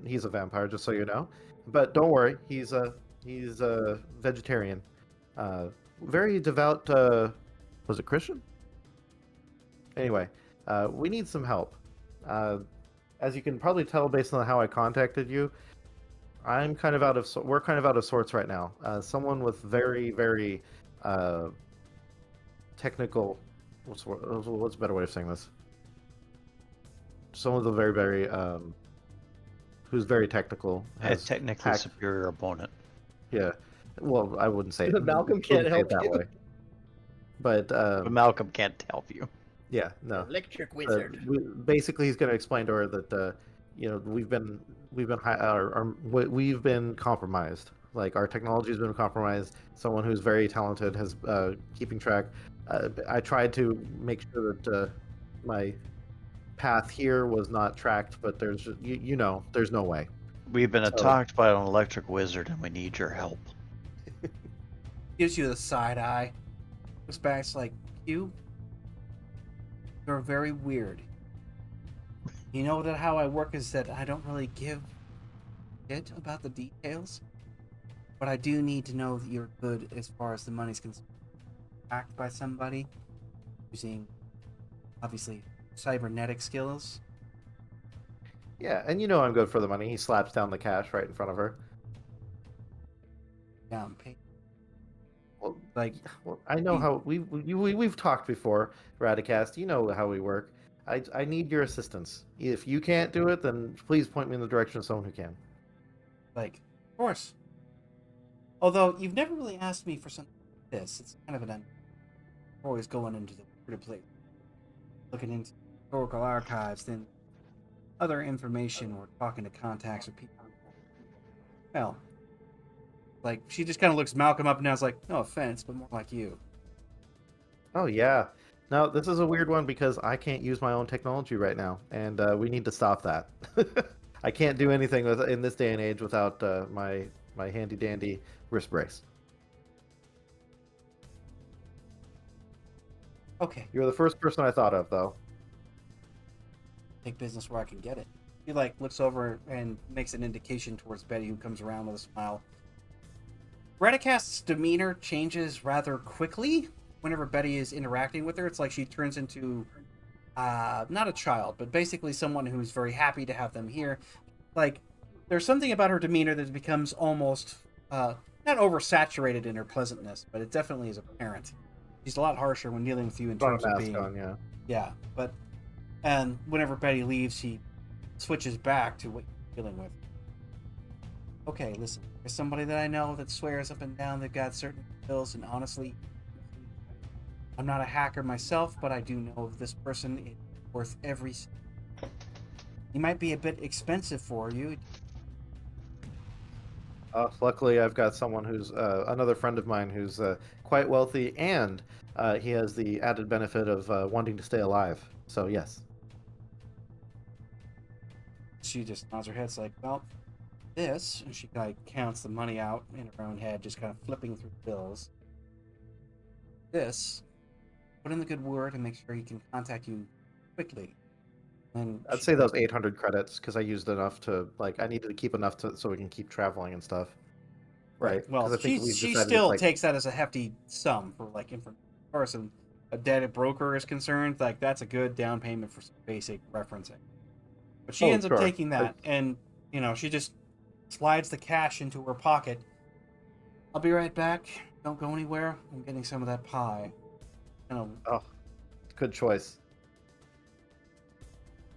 He's a vampire, just so you know. But don't worry, he's a vegetarian. Very devout. Was it Christian? Anyway, we need some help. As you can probably tell based on how I contacted you, we're kind of out of sorts right now. Someone with very, very technical. What's a better way of saying this? Someone with a very, very who's very technical has technically hacked. superior opponent. Yeah. Well, I wouldn't say Malcolm can't wouldn't say it help that you. way. But But Malcolm can't help you. yeah, no. Electric wizard. Basically, he's going to explain to her that we've been compromised. Like our technology's been compromised. Someone who's very talented has keeping track. I tried to make sure that my path here was not tracked, but there's there's no way. We've been attacked by an electric wizard, and we need your help. Gives you the side eye. Looks back, it's like, you're very weird. You know that how I work is that I don't really give a shit about the details, but I do need to know that you're good as far as the money's concerned. Hacked by somebody using, obviously, cybernetic skills. Yeah, and I'm good for the money. He slaps down the cash right in front of her. Down pay. Well, Like, I know how we've talked before, Radicast. You know how we work. I need your assistance. If you can't do it, then please point me in the direction of someone who can. of course. Although you've never really asked me for something like this. It's kind of an always going into the weird place, looking into historical archives, then other information or talking to contacts or people. Well, like she just kind of looks Malcolm up and down. Is like, no offense, but more like you. Oh yeah. Now this is a weird one because I can't use my own technology right now, and we need to stop that. I can't do anything in this day and age without my handy dandy wrist brace. Okay, You're the first person I thought of, though. take business where I can get it. He looks over and makes an indication towards Betty, who comes around with a smile. Radicast's demeanor changes rather quickly whenever Betty is interacting with her. It's like she turns into not a child, but basically someone who's very happy to have them here. Like, there's something about her demeanor that becomes almost not oversaturated in her pleasantness, but it definitely is apparent. She's a lot harsher when dealing with you in Got a terms of mask being. on, yeah. Yeah, but and whenever Betty leaves, he switches back to what you're dealing with. Okay, listen. There's somebody that I know that swears up and down they've got certain skills, and honestly, I'm not a hacker myself, but I do know this person is worth every. He might be a bit expensive for you. Luckily, I've got someone who's another friend of mine who's quite wealthy, and he has the added benefit of wanting to stay alive. So yes. She just nods her head, it's like, well, this, and she kind of counts the money out in her own head, just kind of flipping through bills. This, put in the good word and make sure he can contact you quickly. And I'd say those 800 credits because I used enough to I needed to keep enough so we can keep traveling and stuff. Right. well, 'Cause I think she we've she decided still it's takes that as a hefty sum for like information. As far as a data broker is concerned, like that's a good down payment for some basic referencing. But she ends up sure. taking that, and she just slides the cash into her pocket. I'll be right back. Don't go anywhere. I'm getting some of that pie. Oh, good choice.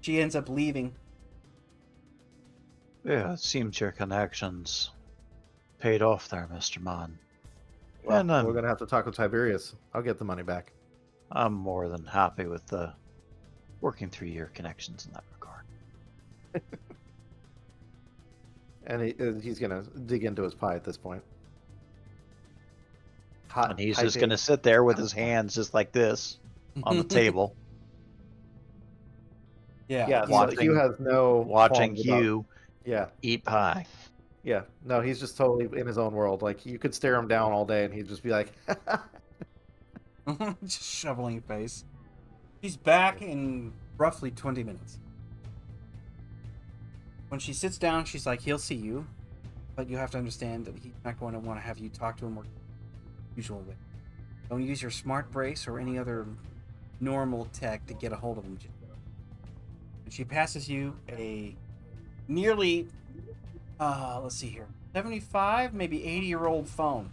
She ends up leaving. Yeah, it seems your connections paid off there, Mr. Mon. Well, And we're gonna have to talk with Tiberius. I'll get the money back. I'm more than happy with the working through your connections in that regard. And he's gonna dig into his pie at this point. And he's just going to sit there with his hands just like this on the table. Yeah. So Hugh has no watching qualms about- Hugh Yeah. eat pie. Yeah. No, he's just totally in his own world. Like you could stare him down all day and he'd just be like just shoveling face. She's back in roughly 20 minutes. When she sits down, she's like, he'll see you, but you have to understand that he's not going to want to have you talk to him usual way. Don't use your smart brace or any other normal tech to get a hold of him. And she passes you a nearly, let's see here, 75, maybe 80-year-old phone.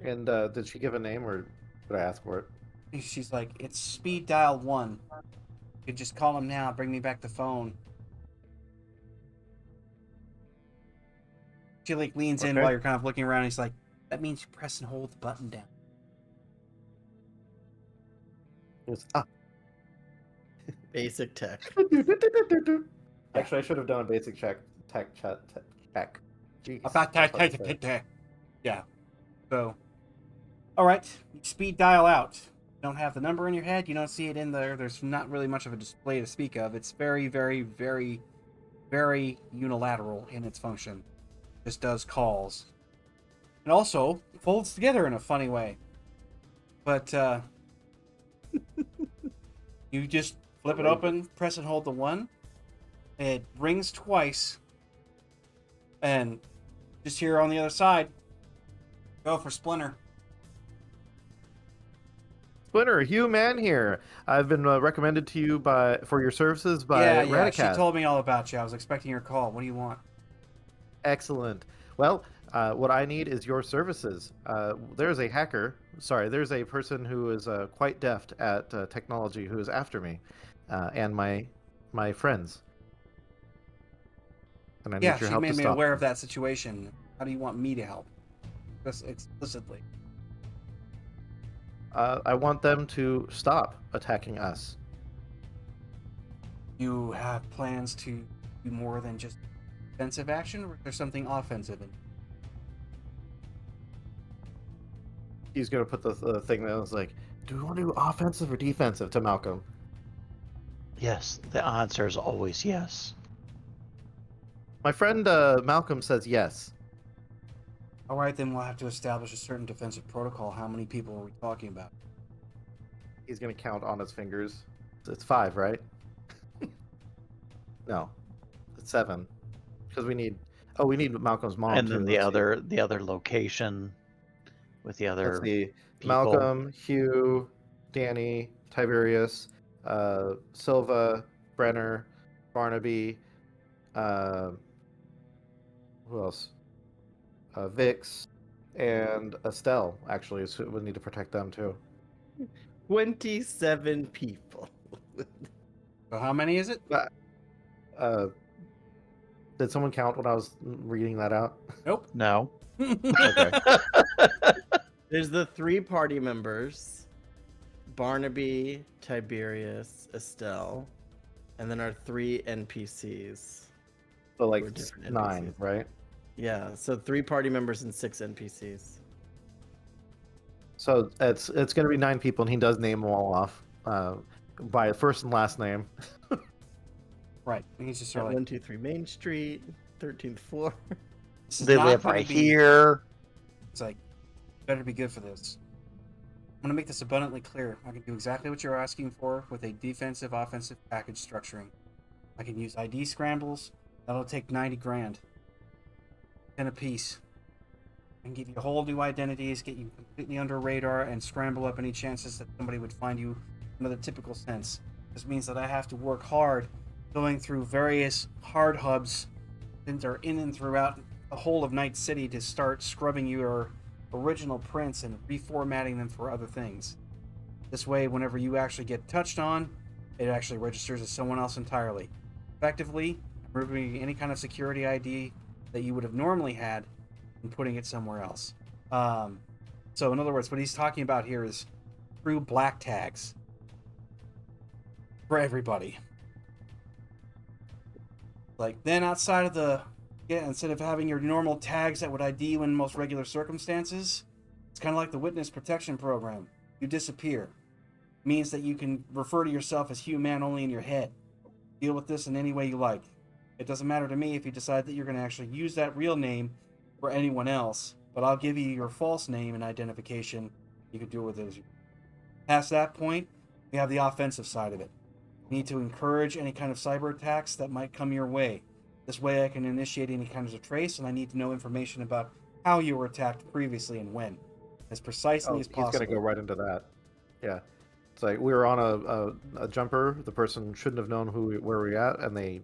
And did she give a name or did I ask for it? She's like, it's speed dial 1. You could just call him now, bring me back the phone. She leans in while you're kind of looking around. He's like, that means you press and hold the button down. Basic tech. Actually, I should have done a basic check. Jeez. Yeah. So, all right. You speed dial out. You don't have the number in your head. You don't see it in there. There's not really much of a display to speak of. It's very, very, very, very unilateral in its function. Just does calls. And also folds together in a funny way. But you just flip it open, press and hold the 1. It rings twice. And just here on the other side, go for Splinter. Splinter, Hugh Man here. I've been recommended to you for your services by Yeah, she Radicat. told me all about you. I was expecting your call. What do you want? Excellent. Well, what I need is your services. There's a hacker. Sorry, there's a person who is quite deft at technology who is after me and my friends. And I need your she help made to me stop aware them. of that situation. How do you want me to help? Just explicitly. I want them to stop attacking us. You have plans to do more than just defensive action, or is there something offensive in? He's going to put the thing that was like, do we want to do offensive or defensive to Malcolm? Yes, the answer is always yes. My friend Malcolm says yes. All right, then we'll have to establish a certain defensive protocol. How many people are we talking about? He's going to count on his fingers. It's 5, right? No, it's 7. Because we need Malcolm's mom. And too. then the other location with the other Let's see. people. Malcolm, Hugh, Danny, Tiberius, Silva, Brenner, Barnaby, uh, who else? Vix, and Estelle. Actually, so we need to protect them too. 27 people. So how many is it? Uh, did someone count when I was reading that out? Nope. No. Okay. There's the 3 party members: Barnaby, Tiberius, Estelle, and then our 3 NPCs. So like Or different 9, NPCs. right? Yeah, so 3 party members and 6 NPCs. So it's going to be 9 people, and he does name them all off by first and last name. Right. And he's just Yeah, sort of like, 123 Main Street, 13th floor. this is They not live gonna right be- here. It's like, better be good for this. I'm going to make this abundantly clear. I can do exactly what you're asking for with a defensive, offensive package structuring. I can use ID scrambles. That'll take 90 grand. 10 apiece. I can give you whole new identities, get you completely under radar, and scramble up any chances that somebody would find you in the typical sense. This means that I have to work hard going through various hard hubs that are in and throughout the whole of Night City to start scrubbing your original prints and reformatting them for other things. This way, whenever you actually get touched on, it actually registers as someone else entirely. Effectively, removing any kind of security ID that you would have normally had and putting it somewhere else. So in other words, what he's talking about here is true black tags for everybody. Like, then outside of the, instead of having your normal tags that would ID you in most regular circumstances, it's kind of like the witness protection program. You disappear. Means that you can refer to yourself as human only in your head. Deal with this in any way you like. It doesn't matter to me if you decide that you're going to actually use that real name for anyone else, but I'll give you your false name and identification. You can do it with it as you. Past that point, we have the offensive side of it. You need to encourage any kind of cyber attacks that might come your way. This way I can initiate any kind of trace, and I need to know information about how you were attacked previously and when, as precisely as He's possible. going to go right into that. Yeah. It's like we were on a jumper. The person shouldn't have known where we were at, and they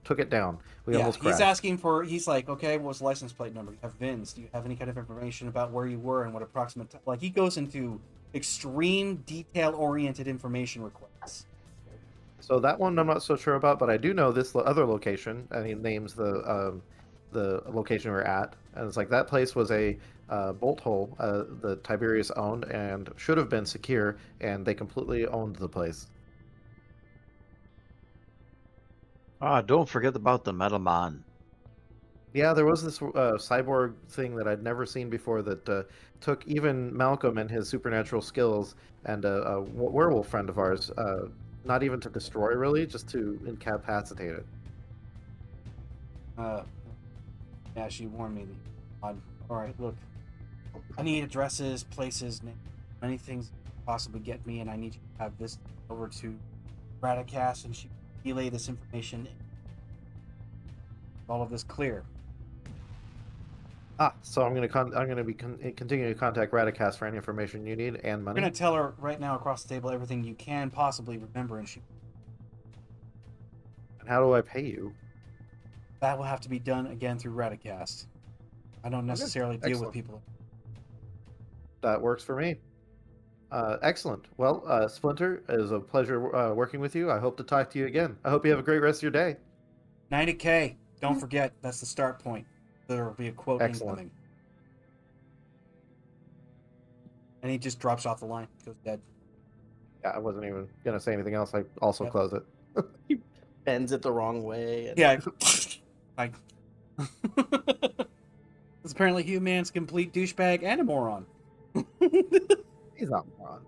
took it down. We almost crashed. He's asking for. He's like, okay, what's the license plate number? You have VINs. Do you have any kind of information about where you were and what approximate? Like, he goes into extreme detail-oriented information requests. So that one I'm not so sure about, but I do know this other location, and he names the location we're at, and it's like that place was a bolt hole that Tiberius owned and should have been secure, and they completely owned the place. Ah, don't forget about the Metal Man. Yeah, there was this cyborg thing that I'd never seen before that took even Malcolm and his supernatural skills and a werewolf friend of ours, not even to destroy, really, just to incapacitate it. Yeah, she warned me. All right, look, I need addresses, places, many things possibly get me, and I need you to have this over to Radicast, and she relay this information. All of this clear. So I'm gonna be continuing to contact Radicast for any information you need and I'm money. gonna tell her right now across the table everything you can possibly remember, and And how do I pay you? that will have to be done again through Radicast. I don't necessarily deal with Excellent. people. That works for me. Excellent. Well, Splinter, it was a pleasure working with you. I hope to talk to you again. I hope you have a great rest of your day. 90K. Don't forget, that's the start point. There will be a quote Excellent. incoming. And he just drops off the line. Goes dead. Yeah, I wasn't even gonna say anything else. I also Yep. close it. Ends it the wrong way. And... Yeah. Like. It's apparently Human's complete douchebag and a moron. He's not a moron.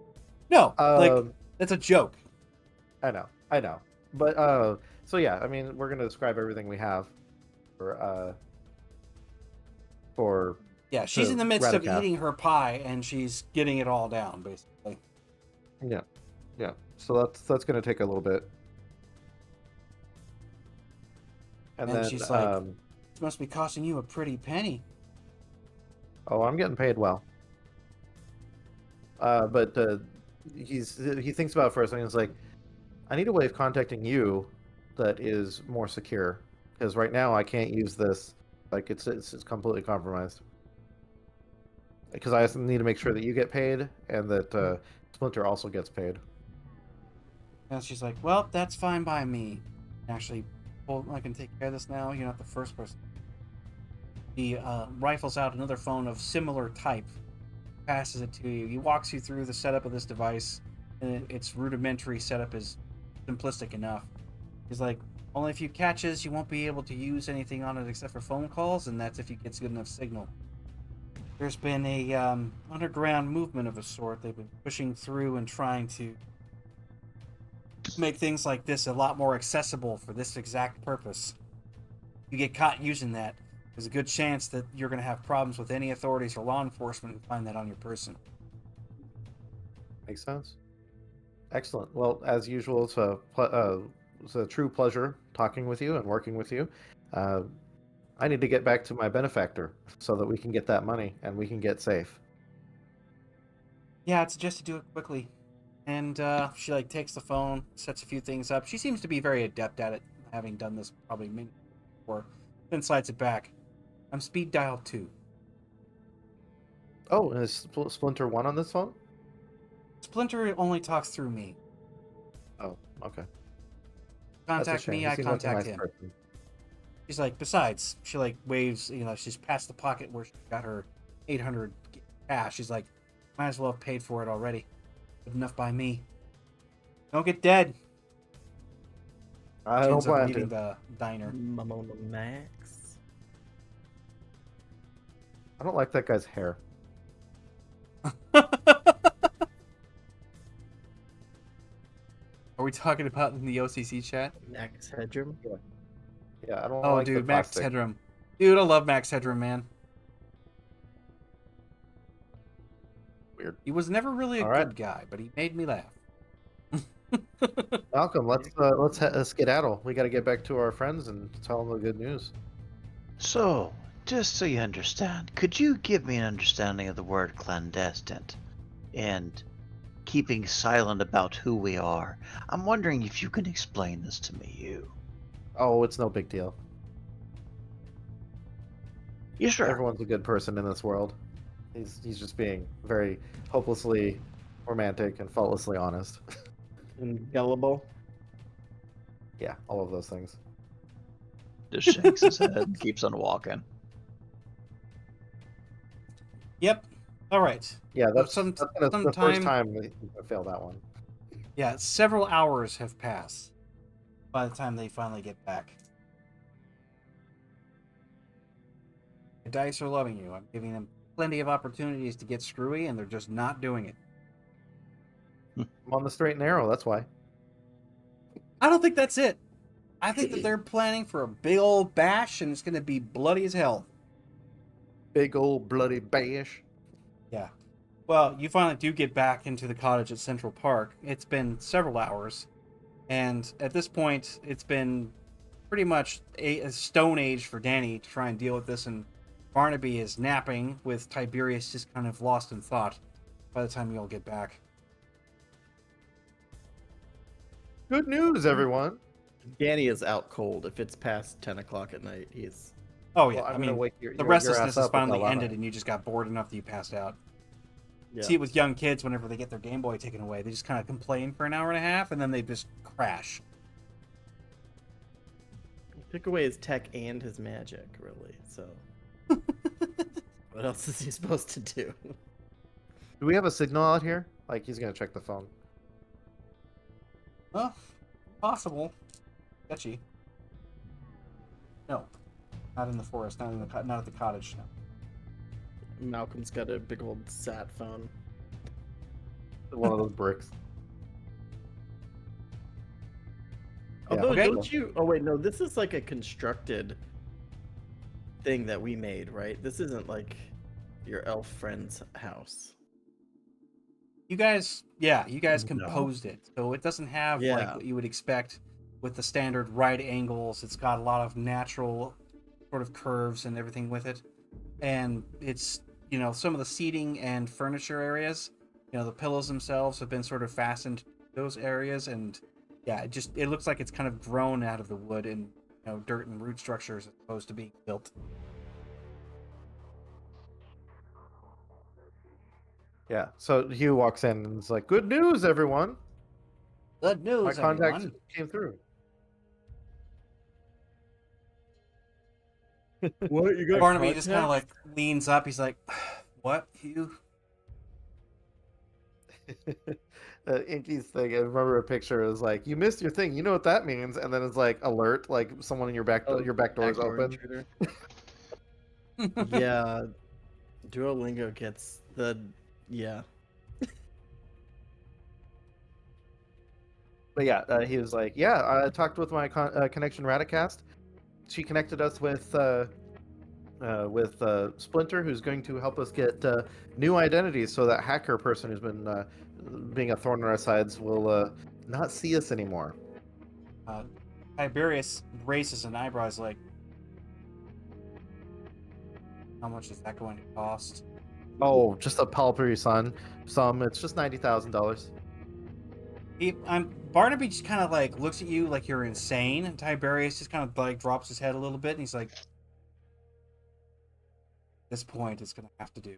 No, like, Um, that's a joke. I know. But so yeah, I mean, we're gonna describe everything we have for Yeah, she's to in the midst of Radicast. eating her pie, and she's getting it all down, basically. Yeah. So that's gonna take a little bit. And And then she's like, This must be costing you a pretty penny. oh, I'm getting paid well. But he thinks about it for a second. He's like, I need a way of contacting you that is more secure, because right now I can't use this. Like it's completely compromised. Because I also need to make sure that you get paid and that Splinter also gets paid. And she's like, well, that's fine by me. Actually, well, I can take care of this now. You're not the first person. He rifles out another phone of similar type, passes it to you. He walks you through the setup of this device, and its rudimentary setup is simplistic enough. He's like, only a few catches. You won't be able to use anything on it except for phone calls, and that's if it gets good enough signal. There's been a underground movement of a sort. They've been pushing through and trying to make things like this a lot more accessible for this exact purpose. You get caught using that, there's a good chance that you're going to have problems with any authorities or law enforcement who find that on your person. Makes sense. Excellent. Well, as usual, it's a true pleasure talking with you and working with you. I need to get back to my benefactor so that we can get that money and we can get safe. Yeah, I'd suggest you do it quickly. And she like takes the phone, sets a few things up. She seems to be very adept at it, having done this probably many before. Then slides it back. I'm speed dial 2. Oh, and is Splinter 1 on this phone? Splinter only talks through me. Oh, okay. That's a Contact shame. me, He I seems like a contact nice him. person. She's like, besides, she like waves, she's past the pocket where she got her 800 cash. She's like, might as well have paid for it already. Good enough by me. Don't get dead. I She don't ends up plan leaving to. the diner. Mamona Max. I don't like that guy's hair. Are we talking about in the OCC chat? Max Headroom. Yeah, I don't Oh, like the dude, Max plastic. Headroom. Dude, I love Max Headroom, man. Weird. He was never really a All right. good guy, but he made me laugh. Malcolm, let's skedaddle. We got to get back to our friends and tell them the good news. So, just so you understand, could you give me an understanding of the word clandestine and keeping silent about who we are? I'm wondering if you can explain this to me, you. Oh, it's no big deal. You sure? Everyone's a good person in this world. He's just being very hopelessly romantic and faultlessly honest. And gullible. Yeah, all of those things. Just shakes his head and keeps on walking. Yep. All right. Yeah, that's the first sometime- time we failed that one. Yeah, several hours have passed by the time they finally get back. The dice are loving you. I'm giving them plenty of opportunities to get screwy, and they're just not doing it. I'm on the straight and narrow, that's why. I don't think that's it. I think that they're planning for a big old bash, and it's going to be bloody as hell. Big old bloody bash. Yeah. Well, you finally do get back into the cottage at Central Park. It's been several hours, and at this point, it's been pretty much a stone age for Danny to try and deal with this, and Barnaby is napping with Tiberius just kind of lost in thought by the time you all get back. Good news, everyone. Danny is out cold. If it's past 10 o'clock at night, he's... Oh, yeah. Well, I'm I mean, gonna wake the your restlessness ass has up finally with ended, Alana. and you just got bored enough that you passed out. Yeah. See it with young kids whenever they get their Game Boy taken away. They just kind of complain for an hour and a half, and then they just crash. He took away his tech and his magic, really, so... What else is he supposed to do? Do we have a signal out here? Like, he's gonna check the phone. Well, possible. Sketchy. No, not in the forest. Not at the cottage. No. Malcolm's got a big old sat phone. One of those bricks. Although, okay. don't you... Oh, wait, no, this is like a constructed thing that we made, right? This isn't like your elf friend's house. You guys No. composed it, so it doesn't have like Yeah. what you would expect with the standard right angles. It's got a lot of natural sort of curves and everything with it, and it's some of the seating and furniture areas. the pillows themselves have been sort of fastened to those areas, and yeah, it looks like it's kind of grown out of the wood and dirt and root structures as opposed to being built. Yeah. So Hugh walks in and is like, "Good news, everyone! Good My news, contact everyone. came through." What, you got Barnaby just kind of contacts? like leans up. He's like, "What, Hugh?" Inky's thing. I remember a picture. It was like, "You missed your thing. You know what that means?" And then it's like alert, like someone in your back Oh, your back door is backdoor open. intruder. Yeah, Duolingo gets the yeah. But yeah, he was like, "Yeah, I talked with my connection Radicast. She connected us with Splinter, who's going to help us get new identities, so that hacker person who's been being a thorn in our sides will not see us anymore." Tiberius raises an eyebrows like, "How much is that going to cost?" Oh, just a palpable sum. It's just $90,000. Barnaby just kind of like looks at you like you're insane, and Tiberius just kind of like drops his head a little bit, and he's like, "At this point, it's gonna have to do."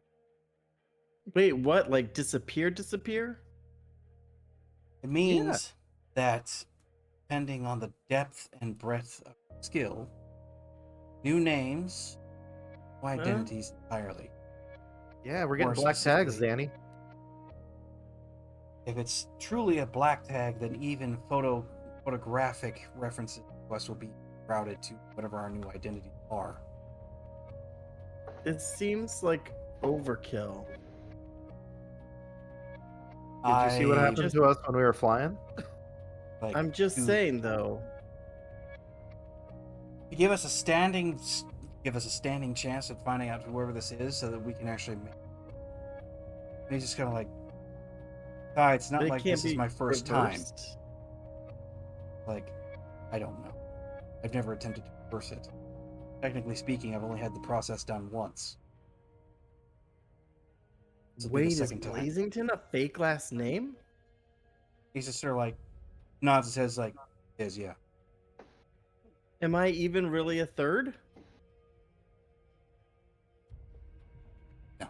Wait, what? Like disappear? It means that, depending on the depth and breadth of skill, new names, new identities entirely. Yeah, we're getting More black tags, specifically, Danny. if it's truly a black tag, then even photographic references to us will be routed to whatever our new identities are. It seems like overkill. Did you see what happened to us when we were flying? Like, I'm just to saying though. give us a standing chance at finding out whoever this is, so that we can actually. He's just kind of like, it's not It like can't this is be my first time. reversed. Like, I don't know. I've never attempted to reverse it. Technically speaking, I've only had the process done once. This will be the Wait, is second time. Blazington a fake last name? He's just sort of like nods his head, like, "Is yeah." Am I even really a third? No.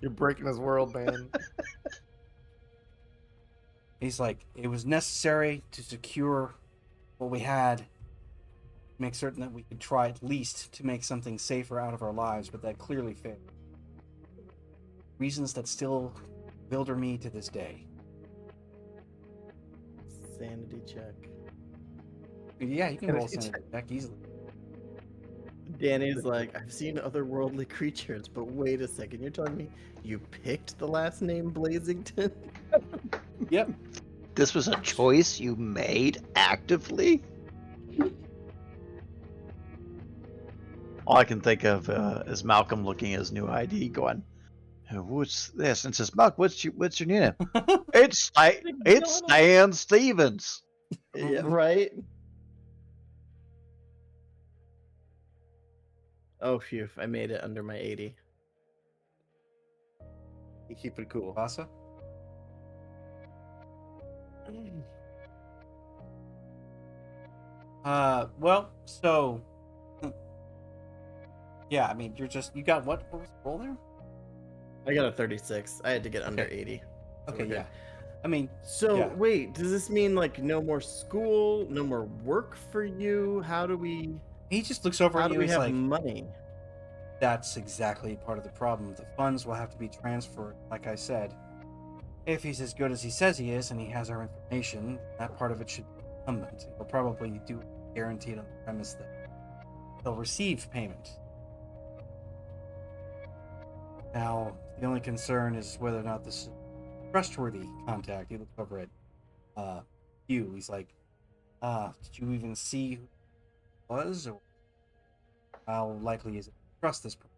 You're breaking his world, man. He's like, "It was necessary to secure what we had, make certain that we could try at least to make something safer out of our lives, but that clearly failed. Reasons that still bewilder me to this day." Sanity check. Yeah, you can roll Sanity sanity check easily. Danny's like, I've seen otherworldly creatures, but wait a second, you're telling me you picked the last name Blazington? Yep. This was a choice you made actively? All I can think of is Malcolm looking at his new ID going, "What's this?" And says, "Malcolm, what's your name?" It's Stan Stevens. Yeah, right? Oh, phew, I made it under my 80. You keep it cool. Vasa? Well, so yeah, I mean, you got what was the roll there? I got a 36. I had to get under Okay. 80. So Okay, we're good. yeah. I mean, So, yeah. wait, does this mean like no more school, no more work for you? How do we He just looks over how at do you. we He's have like, money? "That's exactly part of the problem. The funds will have to be transferred. Like I said, if he's as good as he says he is, and he has our information, that part of it should be incumbent. He'll probably do it guaranteed on the premise that they'll receive payment. Now, the only concern is whether or not this is a trustworthy contact." He looks over at you. He's like, "Did you even see who it was, or how likely is it to trust this person?"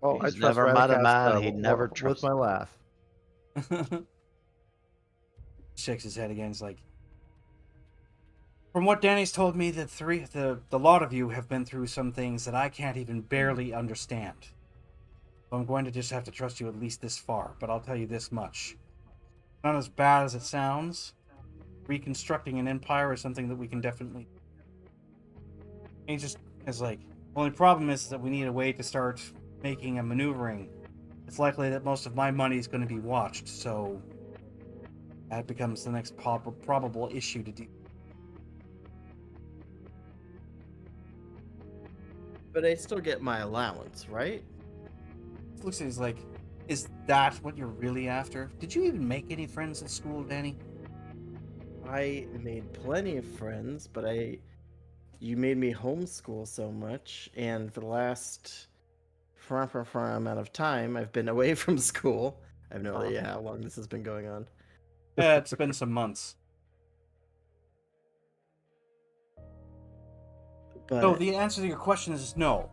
Oh, He's I trust never met a Radicast, man he'd never with trust. my laugh. Shakes his head again. He's like, "From what Danny's told me, the lot of you have been through some things that I can't even barely understand. I'm going to just have to trust you at least this far, but I'll tell you this much. Not as bad as it sounds. Reconstructing an empire is something that we can definitely... He just is like, the only problem is that we need a way to start making a maneuvering. It's likely that most of my money is going to be watched, so that becomes the next probable issue to deal. But I still get my allowance, right? Looks like he's like, is that what you're really after? Did you even make any friends at school, Danny? I made plenty of friends, but you made me homeschool so much, and for the last amount of time, I've been away from school. I have no idea how long this has been going on. It's been some months. But So the answer to your question is no.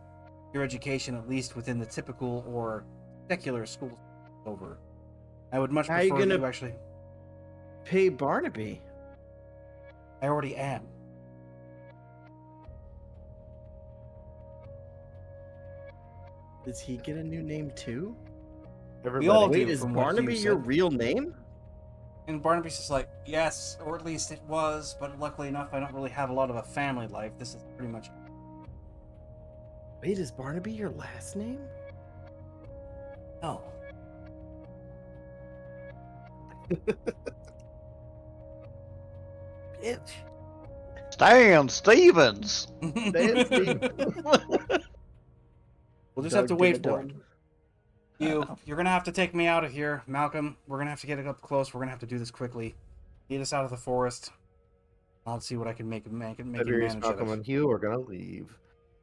Your education, at least within the typical or secular school, is over. I would much How are you prefer that gonna- you actually... pay Barnaby. I already am. Does he get a new name too? Everybody. all Wait, do, is from what Barnaby you your said. real name? And Barnaby's just like, yes, or at least it was, but luckily enough, I don't really have a lot of a family life. This is pretty much... Wait, is Barnaby your last name? No. Bitch. Stan Stevens! Damn, Steve. We'll just have to Doug wait for Dimmadome. it. You're gonna have to take me out of here, Malcolm. We're gonna have to get it up close. We're gonna have to do this quickly. Get us out of the forest. I'll see what I can make Tiberius, manage of Malcolm, it. and Hugh are going to leave.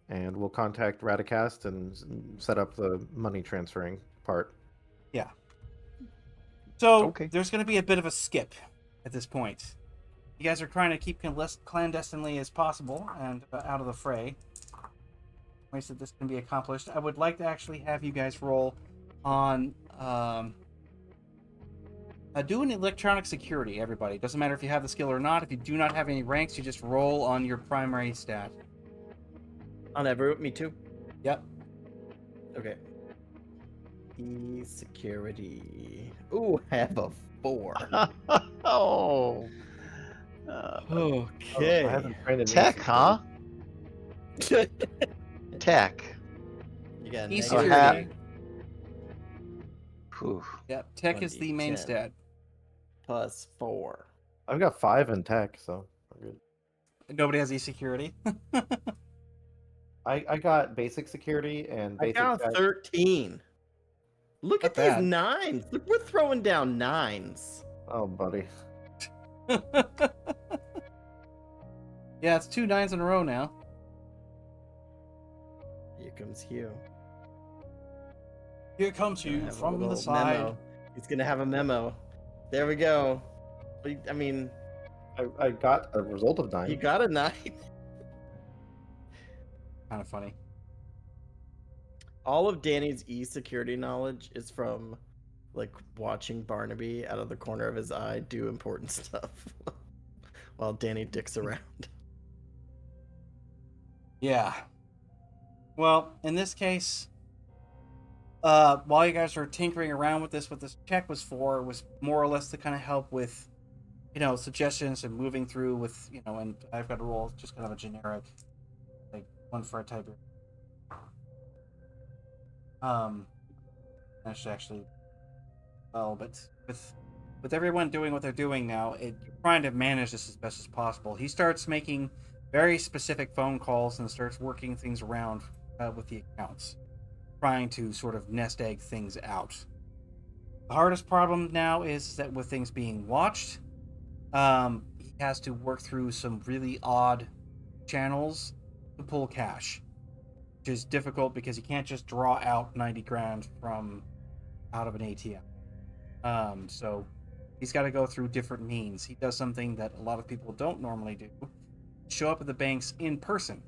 And we'll contact Radicast and set up the money transferring part. So Okay. there's gonna be a bit of a skip at this point. You guys are trying to keep clandestinely as possible and out of the fray. Ways that this can be accomplished. I would like to actually have you guys roll on do an electronic security, everybody. Doesn't matter if you have the skill or not. If you do not have any ranks, you just roll on your primary stat. On everyone, me too. Yep. Okay. E-security. Ooh, I have a 4. Oh. Okay. I haven't trained in Tech, music. huh? Tech. You got E negative security. Whew. Yep. Tech is the main 1d10. stat. plus 4. I've got 5 in tech, so we're good. Nobody has e-security. I got basic security and I basic got tech. 13. Look Not at these bad. 9s. Look, we're throwing down 9s. Oh, buddy. Yeah, it's 2 9s in a row now. Here comes Hugh. Here comes Gonna you have a from the little side. memo. He's gonna have a memo. There we go. I mean, I got a result of 9. you got a 9. Kind of funny. All of Danny's e-security knowledge is from like watching Barnaby out of the corner of his eye do important stuff while Danny dicks around. Yeah. Well, in this case, while you guys are tinkering around with this, what this check was for was more or less to kind of help with, suggestions and moving through with, and I've got to roll just kind of a generic, like one for a type. I should actually, but with everyone doing what they're doing now, you're trying to manage this as best as possible. He starts making very specific phone calls and starts working things around with the accounts, trying to sort of nest egg things out. The hardest problem now is that with things being watched, he has to work through some really odd channels to pull cash, which is difficult because you can't just draw out 90 grand from out of an ATM. So he's got to go through different means. He does something that a lot of people don't normally do: show up at the banks in person.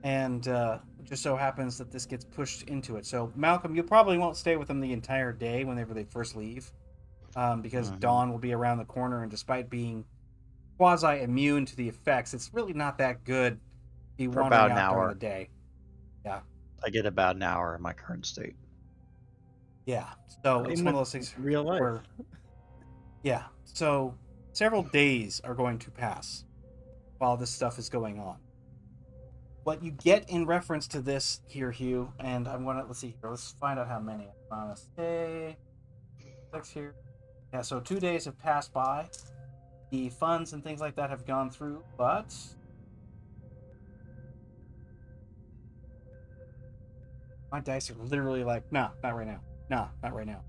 And it just so happens that this gets pushed into it. So Malcolm, you probably won't stay with them the entire day whenever they first leave, because Dawn will be around the corner, and despite being quasi immune to the effects, it's really not that good to be For wandering about an out during hour. the day. I get about an hour in my current state. Yeah. So it's In one the of those things real life. where, yeah. So several days are going to pass while this stuff is going on. What you get in reference to this here, Hugh, and I'm gonna let's see here. Let's find out how many. I'm gonna say 6 here. Yeah. So 2 days have passed by. The funds and things like that have gone through, but my dice are literally like, no, not right now. No, not right now.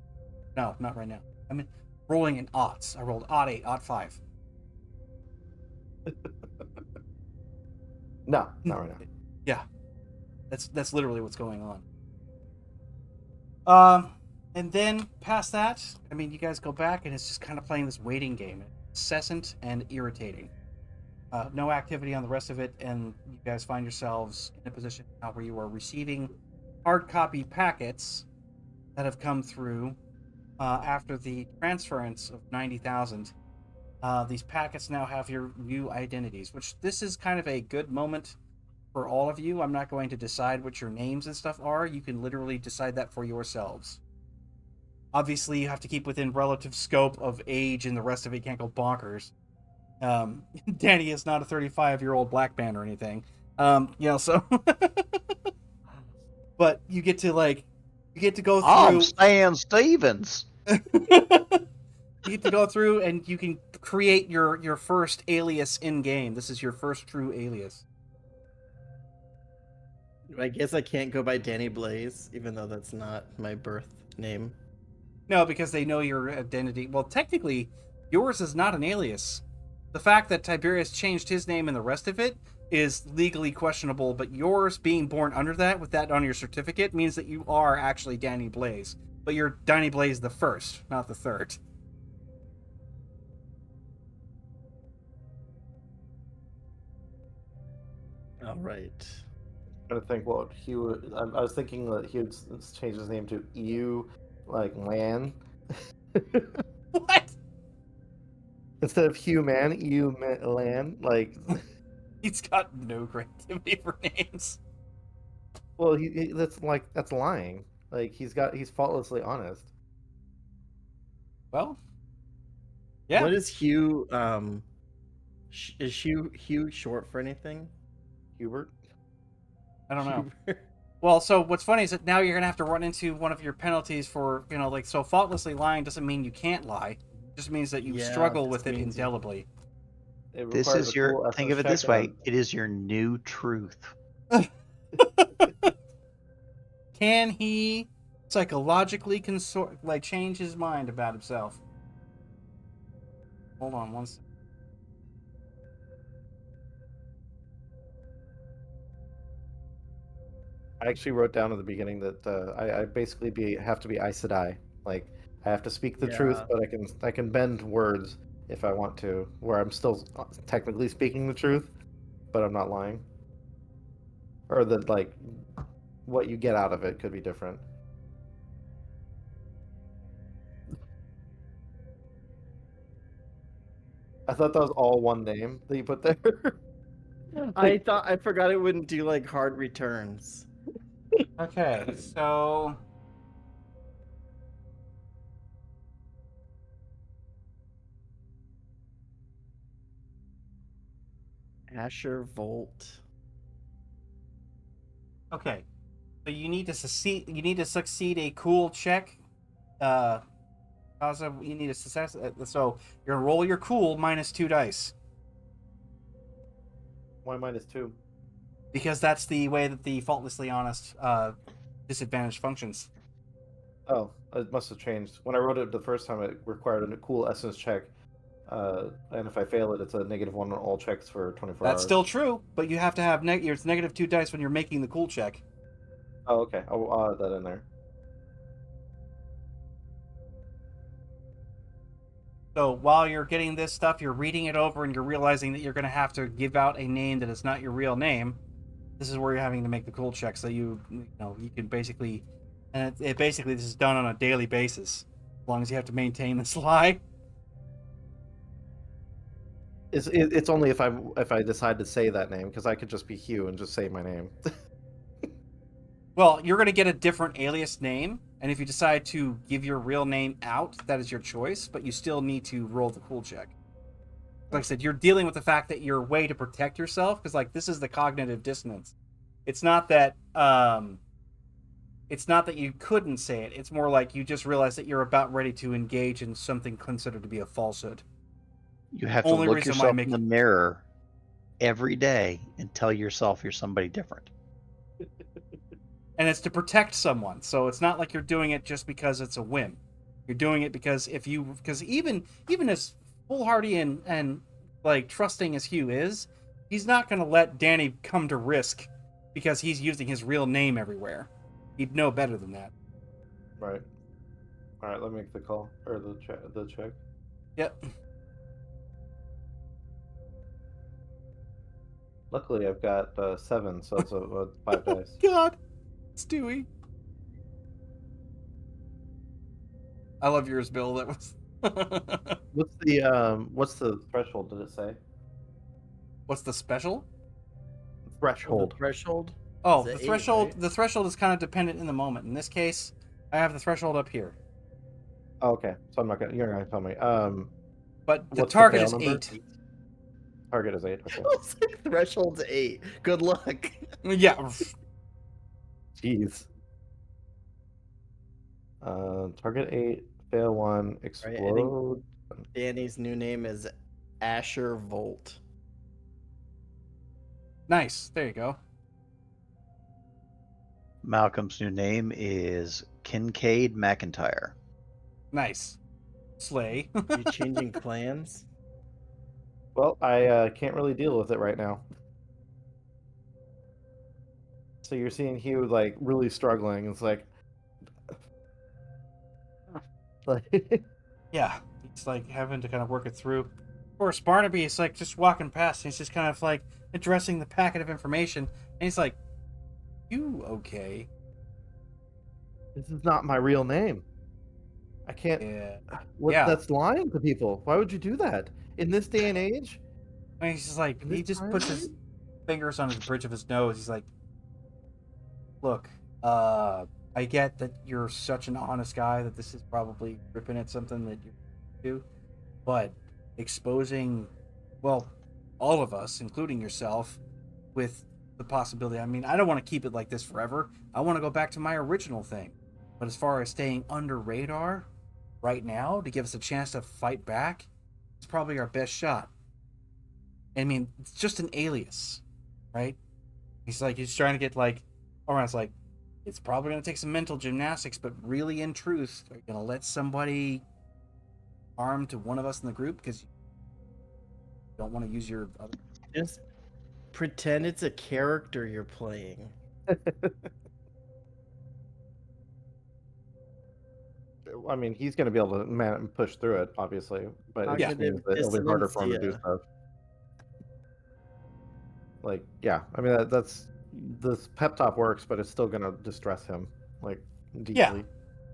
No, not right now. I mean, rolling in odds. I rolled odd 8, odd 5. No, not right now. Yeah, that's literally what's going on. And then past that, I mean, you guys go back and it's just kind of playing this waiting game, incessant and irritating. No activity on the rest of it, and you guys find yourselves in a position now where you are receiving hard copy packets that have come through after the transference of 90,000. These packets now have your new identities, which this is kind of a good moment for all of you. I'm not going to decide what your names and stuff are. You can literally decide that for yourselves. Obviously, you have to keep within relative scope of age, and the rest of it can't go bonkers. Danny is not a 35-year-old black man or anything. So but you get to go I'm through. Stan Stevens. You get to go through and you can create your first alias in game. This is your first true alias. I guess I can't go by Danny Blaze, even though that's not my birth name. No, because they know your identity. Well, technically, yours is not an alias. The fact that Tiberius changed his name and the rest of it is legally questionable, but yours being born under that, with that on your certificate, means that you are actually Danny Blaze. But you're Danny Blaze the first, not the third. All right. I'm trying to think what Hugh. I was thinking that he would change his name to Ew, like Lan. What? Instead of Hugh Man, Ew Lan. Like, He's got no creativity for names. well, that's lying. Like he's faultlessly honest. Well, yeah. What is Hugh? Is Hugh short for anything? Hubert. I don't know. Hubert? Well, so what's funny is that now you're gonna have to run into one of your penalties for, so faultlessly lying doesn't mean you can't lie. It just means that you Yeah, struggle this with it means- indelibly. It This requires is a cool your. Think of essence it this check way. on- It is your new truth. Can he psychologically change his mind about himself? Hold on one second. I actually wrote down at the beginning that I basically have to be Aes Sedai. Like I have to speak the truth, Yeah. but I can bend words if I want to, where I'm still technically speaking the truth, but I'm not lying. Or that what you get out of it could be different. I thought that was all one name that you put there. I forgot it wouldn't do like hard returns. Okay, so Asher Volt. okay, so you need to succeed. You need to succeed a cool check. Also, you need a success. So you're gonna roll your cool minus 2 dice Why -2? because that's the way that the faultlessly honest disadvantage functions. Oh, it must have changed. When I wrote it the first time, it required a cool essence check, and if I fail it, it's a -1 on all checks for 24 That's hours. still true, but you have to have it's negative 2 dice when you're making the cool check. Oh, okay. I'll add that in there. So while you're getting this stuff, you're reading it over and you're realizing that you're going to have to give out a name that is not your real name. This is where you're having to make the cool check, so you can basically, and it basically this is done on a daily basis, as long as you have to maintain this lie. It's only if I decide to say that name, because I could just be Hugh and just say my name. Well, you're going to get a different alias name, and if you decide to give your real name out, that is your choice, but you still need to roll the cool check. Like I said, you're dealing with the fact that your way to protect yourself, because like this is the cognitive dissonance. It's not that you couldn't say it. It's more like you just realize that you're about ready to engage in something considered to be a falsehood. You have to Only look reason why I yourself make in the mirror every day and tell yourself you're somebody different. and it's to protect someone. So it's not like you're doing it just because it's a whim. You're doing it because even as foolhardy and like trusting as Hugh is, he's not going to let Danny come to risk because he's using his real name everywhere. He'd know better than that. Right. All right. Let me make the call or the check. Yep. Luckily, I've got 7, so it's a 5 dice. God, Stewie. I love yours, Bill. That was. What's the threshold? Did it say What's the special? threshold? The threshold. Oh, Is it the 8, threshold. right? The threshold is kind of dependent in the moment. In this case, I have the threshold up here, Oh, okay. So you're not gonna tell me. but the What's the target fail is number? 8. Target is 8. Okay. I was like, threshold's 8. Good luck. Yeah. Jeez. Target 8. Fail 1. Right, I Explode. Danny's new name is Asher Volt. Nice. There you go. Malcolm's new name is Kincaid McIntyre. Nice. Slay. You changing clans? Well, I can't really deal with it right now. So you're seeing Hugh like really struggling. It's like Yeah. He's like having to kind of work it through. Of course, Barnaby is like just walking past and he's just kind of like addressing the packet of information. And he's like, "You okay?" this is not my real name. I can't. Yeah. What? Yeah. That's lying to people. Why would you do that in this day and age? And he's just like, In he this just time puts and his age? fingers on his bridge of his nose. He's like, "Look, I get that you're such an honest guy that this is probably ripping at something that you do, but exposing, well, all of us, including yourself, with the possibility. I mean, I don't want to keep it like this forever. I want to go back to my original thing. But as far as staying under radar right now to give us a chance to fight back, it's probably our best shot. I mean, it's just an alias, right?" He's like, he's trying to get like, all right, it's like, it's probably going to take some mental gymnastics, but really, in truth, are you going to let somebody harm to one of us in the group because you don't want to use your other. Just pretend it's a character you're playing. I mean, he's going to be able to push through it, obviously, but it just means Cognitive that it'll be harder for him to do dissonance, stuff. Like, yeah, I mean that's this pep talk works, but it's still going to distress him like deeply.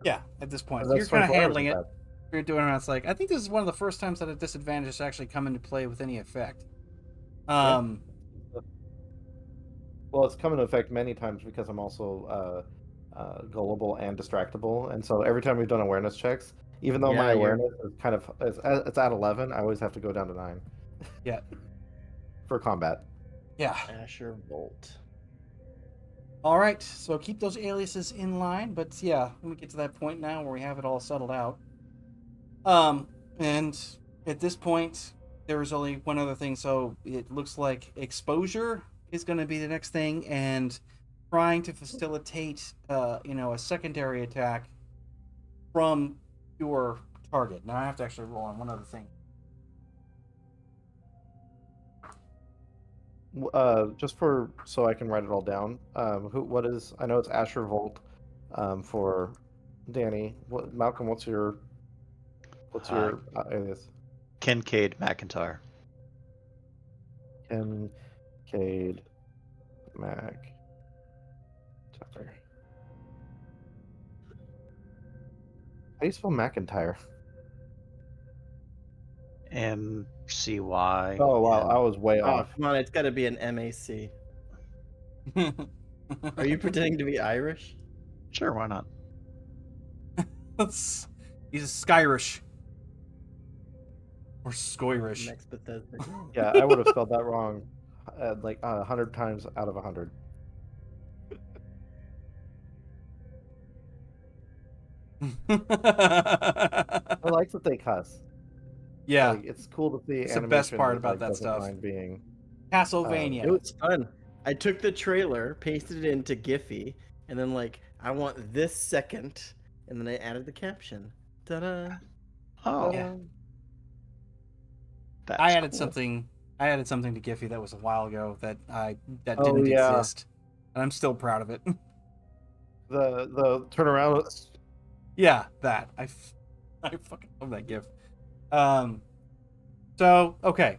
Yeah, at this point, That's you're kind of 24 hours handling of it. that. You're doing it. It's like, I think this is one of the first times that a disadvantage has actually come into play with any effect. Well, it's come into effect many times because I'm also gullible and distractible, and so every time we've done awareness checks, even though my Yeah, you're- awareness is kind of it's at 11, I always have to go down to 9 Yeah, for combat. yeah. Asher Volt. All right, so keep those aliases in line, but yeah, let me get to that point now where we have it all settled out. And at this point, there is only one other thing. So it looks like exposure is going to be the next thing, and trying to facilitate, a secondary attack from your target. Now I have to actually roll on one other thing. Just for so I can write it all down. What is? I know it's Asher Volt, for Danny. Malcolm? What's your alias? Kincaid McIntyre. Kincaid Mac. How do you spell McIntyre? MCY. Oh wow, I was way Oh, off. come on, it's got to be an MAC. Are you pretending to be Irish? Sure, why not? He's Skyrish. Or Scoirish. Next Bethesda game. Yeah, I would have spelled that wrong, like 100 times out of 100. I like that they cuss. Yeah, Like, it's cool to see it's the animation best part that about like that doesn't stuff. mind being. Castlevania. It was fun. I took the trailer, pasted it into Giphy, and then like I want this second, and then I added the caption. Ta-da! Oh, Yeah. that's I added cool. something. I added something to Giphy that was a while ago that Oh, didn't yeah. exist, and I'm still proud of it. The turnaround. Yeah, that I fucking love that GIF. So okay,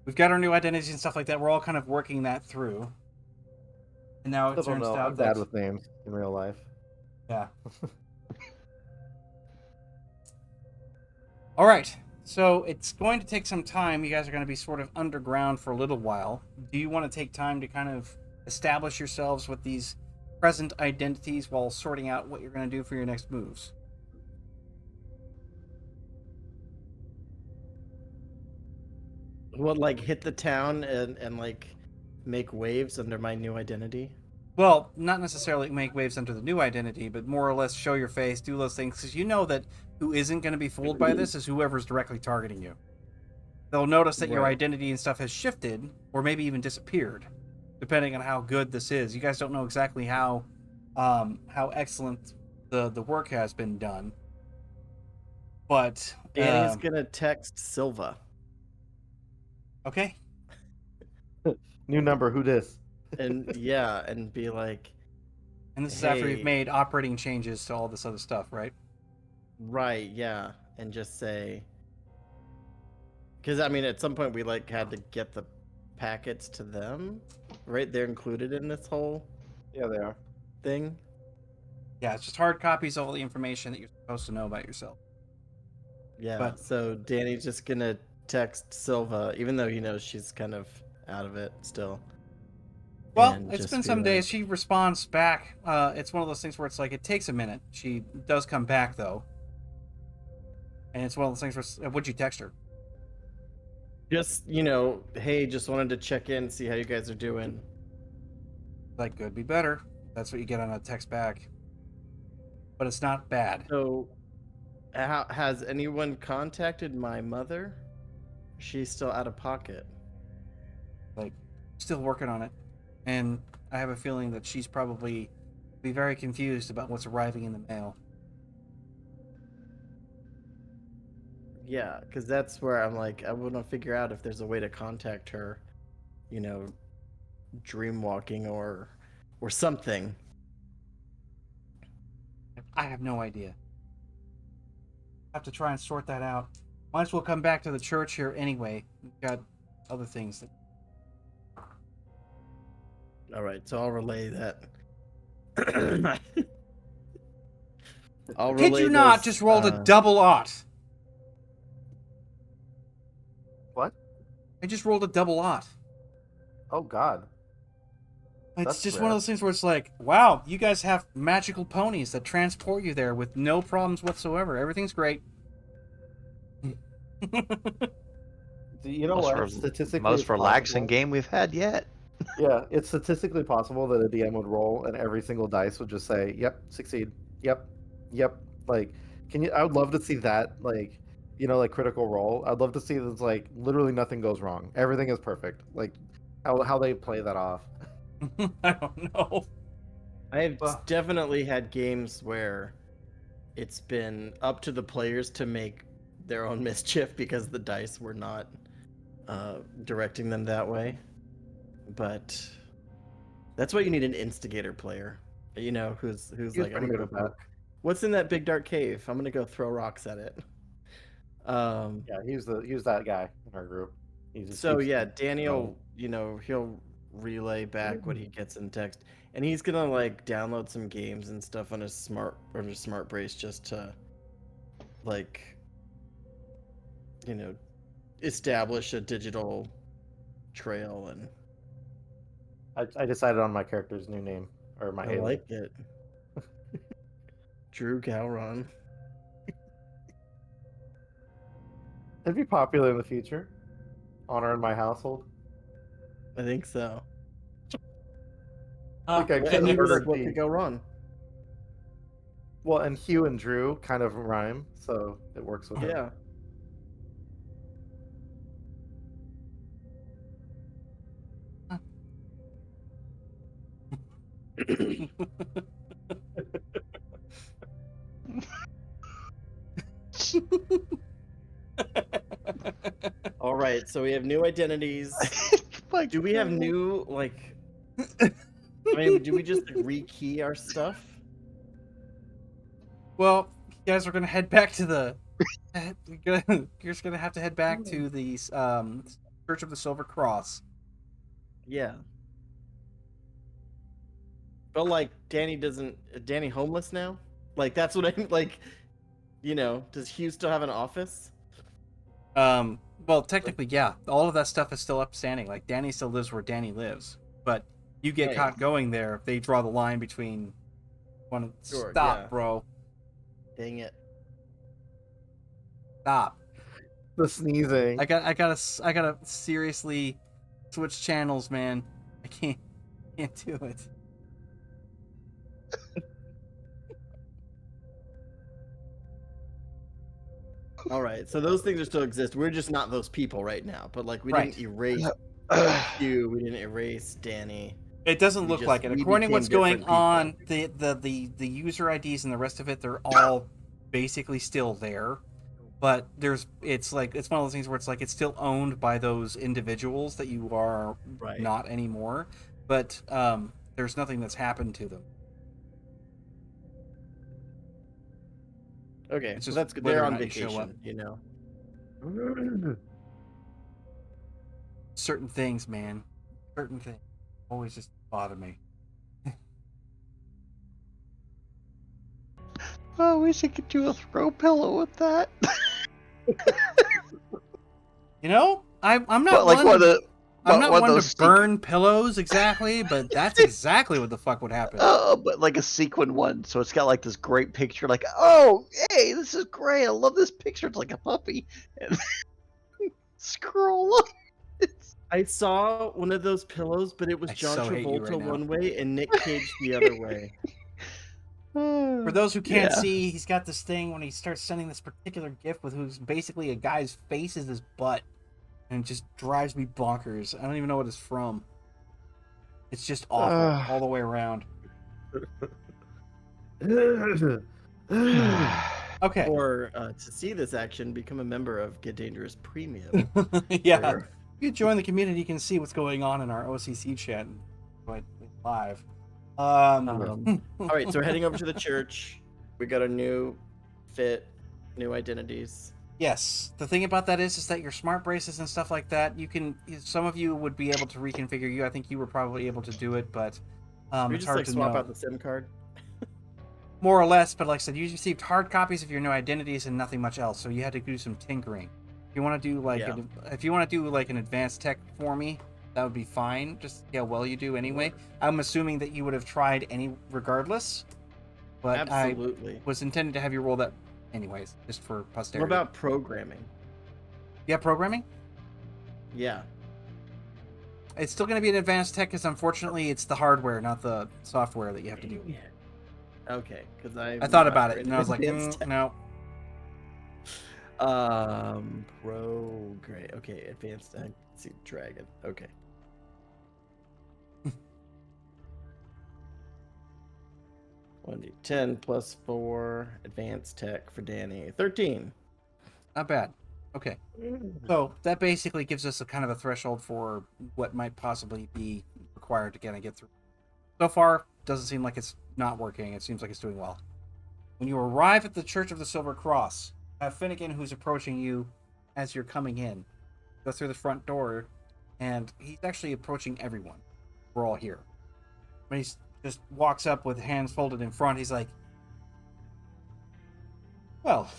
we've got our new identities and stuff like that. We're all kind of working that through, and now it Still don't turns know. out I'm that bad with names in real life. yeah. All right. So it's going to take some time. You guys are going to be sort of underground for a little while. Do you want to take time to kind of establish yourselves with these present identities while sorting out what you're going to do for your next moves? What, like hit the town and like make waves under my new identity? Well, not necessarily make waves under the new identity, but more or less show your face, do those things, because you know that who isn't going to be fooled by this is whoever's directly targeting you. They'll notice that your Right. identity and stuff has shifted, or maybe even disappeared, depending on how good this is. You guys don't know exactly how excellent the work has been done, but Danny's gonna text Silva, okay. New number. Who dis? and yeah, and be like, And this is after Hey. you've made operating changes to all this other stuff, right? right, yeah, and just say, because I mean, at some point we like had to get the packets to them, right? They're included in this whole Yeah, they are. thing. Yeah, it's just hard copies of all the information that you're supposed to know about yourself. Yeah. But- So Danny's just gonna text Silva, even though he knows she's kind of out of it still. Well, and it's just been be some days. like- She responds back. It's one of those things where it's like it takes a minute. She does come back though, and it's one of those things where would you text her? Just hey, just wanted to check in, see how you guys are doing. Like, could be better. That's what you get on a text back. But it's not bad. So, has anyone contacted my mother? She's still out of pocket. Like, still working on it, and I have a feeling that she's probably be very confused about what's arriving in the mail. Yeah, because that's where I'm like, I want to figure out if there's a way to contact her, dream walking or something. I have no idea. Have to try and sort that out. Might as well come back to the church here anyway. We've got other things that. All right, so I'll relay that. I'll Kid relay you not, those, just rolled a double aught. What? I just rolled a double aught. Oh God. It's That's just rare. one of those things where it's like, wow, you guys have magical ponies that transport you there with no problems whatsoever. Everything's great. You know most what? re- Statistically, most it's relaxing possible. game we've had yet. Yeah, it's statistically possible that a DM would roll and every single dice would just say, "Yep, succeed. Yep, yep." Like, can you? I would love to see that. Like, like critical roll. I'd love to see that's like literally nothing goes wrong. Everything is perfect. Like, how they play that off. I don't know. I've Well- definitely had games where it's been up to the players to make their own mischief because the dice were not directing them that way. But that's why you need an instigator player, who's He's like, I'm pretty gonna good go at that. poke. What's in that big dark cave? I'm gonna go throw rocks at it. Yeah, he was that guy in our group. He just So keeps yeah, going. Daniel, he'll relay back what he gets in text, and he's gonna like download some games and stuff on his smart brace just to like establish a digital trail. And I decided on my character's new name. or my I alien. like it. Drew Gowron. It'd be popular in the future. Honor in my household. I think so. Like a I King mean, Bird what tea. could go wrong? Well, and Hugh and Drew kind of rhyme, so it works with him. Yeah. All right, so we have new identities. Do we have new like? I mean, do we just like, rekey our stuff? Well, you guys are gonna head back to the. You're just gonna have to head back to the Church of the Silver Cross. Yeah. But like, Danny homeless now? Like that's what I'm like. You know, does Hugh still have an office? Well, technically, yeah. All of that stuff is still upstanding. Like Danny still lives where Danny lives, but you get Right. caught going there. They draw the line between. Sure, Stop, yeah. bro. Dang it. Stop. The sneezing. I gotta seriously switch channels, man. I can't do it. All right, so those things are still exist. We're just not those people right now. But like, we Right. didn't erase Hugh. We didn't erase Danny. It doesn't We look just- like it. we According to what's became going different on, the user IDs and the rest of it, they're all basically still there. But it's one of those things where it's like it's still owned by those individuals that you are Right. not anymore. But there's nothing that's happened to them. Okay, It's so just that's good. whether They're or on not you show up. vacation, you know. Certain things, man. Certain things always just bother me. Oh, I wish I could do a throw pillow with that. You know, I'm not But like one one of to, the, I'm not one of one those to burn pillows exactly, but that's exactly what the fuck would happen. but like a sequin one, so it's got like this great picture. Like, oh, hey, this is great. I love this picture. It's like a puppy. And scroll up. I saw one of those pillows, but it was I John so hate you Travolta right now. one way and Nick Cage the other way. For those who can't Yeah. see, he's got this thing when he starts sending this particular GIF with who's basically a guy's face is his butt, and it just drives me bonkers. I don't even know what it's from. It's just awful all the way around. Okay. Or to see this action, become a member of Get Dangerous Premium. Yeah. Where- You join the community, you can see what's going on in our OCC chat live. all right, so we're heading over to the church. We got a new fit, new identities. Yes. The thing about that is that your smart braces and stuff like that, you can. Some of you would be able to reconfigure you. I think you were probably able to do it, but we it's just hard like to swap know. out the SIM card. More or less, but like I said, you received hard copies of your new identities and nothing much else. So you had to do some tinkering. If you want to do like, Yeah. if you want to do like an advanced tech for me, that would be fine. Just see how well you do anyway. I'm assuming that you would have tried regardless, but Absolutely. I was intended to have you roll that anyways, just for What posterity. about programming? Yeah, programming? Yeah. It's still going to be an advanced tech because unfortunately it's the hardware, not the software that you have to do. Okay, because I thought about it and I was like, no. Great. Okay, advanced tech. See, dragon. Okay. One D10 plus 4 advanced tech for Danny. 13. Not bad. Okay. So that basically gives us a kind of a threshold for what might possibly be required to get through. So far, doesn't seem like it's not working. It seems like it's doing well. When you arrive at the Church of the Silver Cross, you have Finnegan who's approaching you as you're coming in. Go through the front door, and he's actually approaching everyone. We're all here. When he just walks up with hands folded in front, he's like, well,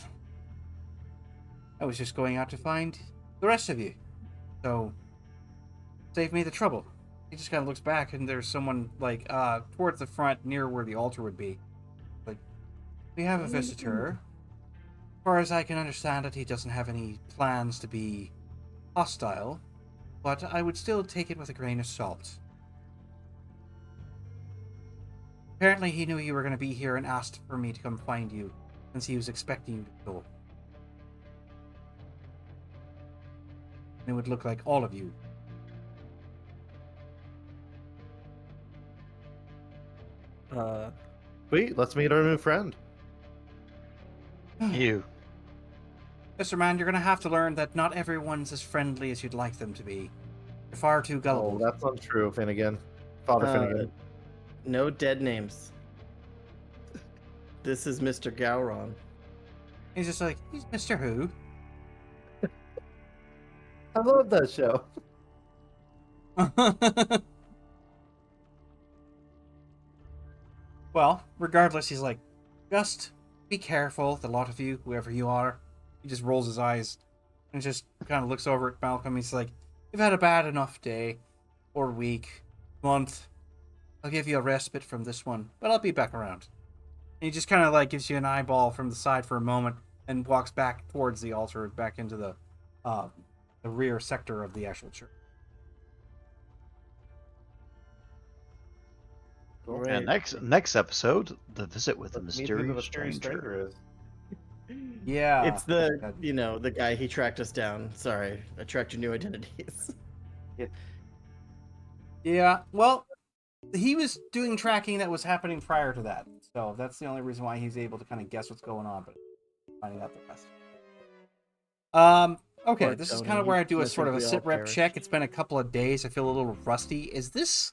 I was just going out to find the rest of you. So, save me the trouble. He just kind of looks back, and there's someone like towards the front, near where the altar would be. Like, we have a visitor. As far as I can understand it, he doesn't have any plans to be hostile, but I would still take it with a grain of salt. Apparently, he knew you were going to be here and asked for me to come find you, since he was expecting you to go. And it would look like all of you. Sweet, let's meet our new friend. You. Mr. Man, you're going to have to learn that not everyone's as friendly as you'd like them to be. You're far too Oh, gullible. that's untrue, Finnegan. Father Finnegan. No dead names. This is Mr. Gowron. He's just like, he's Mr. Who? I love that show. Well, regardless, he's like, just be careful, the lot of you, whoever you are. He just rolls his eyes and just kind of looks over at Malcolm. He's like, you've had a bad enough day, or week, month. I'll give you a respite from this one, but I'll be back around. And he just kind of like gives you an eyeball from the side for a moment and walks back towards the altar, back into the rear sector of the actual church. And next episode, the visit with a Let's meet who the mysterious stranger. is. Yeah. It's the, the guy he tracked us down. Sorry, I tracked your new identities. Yeah, well, he was doing tracking that was happening prior to that. So that's the only reason why he's able to kind of guess what's going on, but finding out the rest. Okay, Poor this is Tony, kind of where I do a I sort of think a we all sit rep perished. check. It's been a couple of days. I feel a little rusty. Is this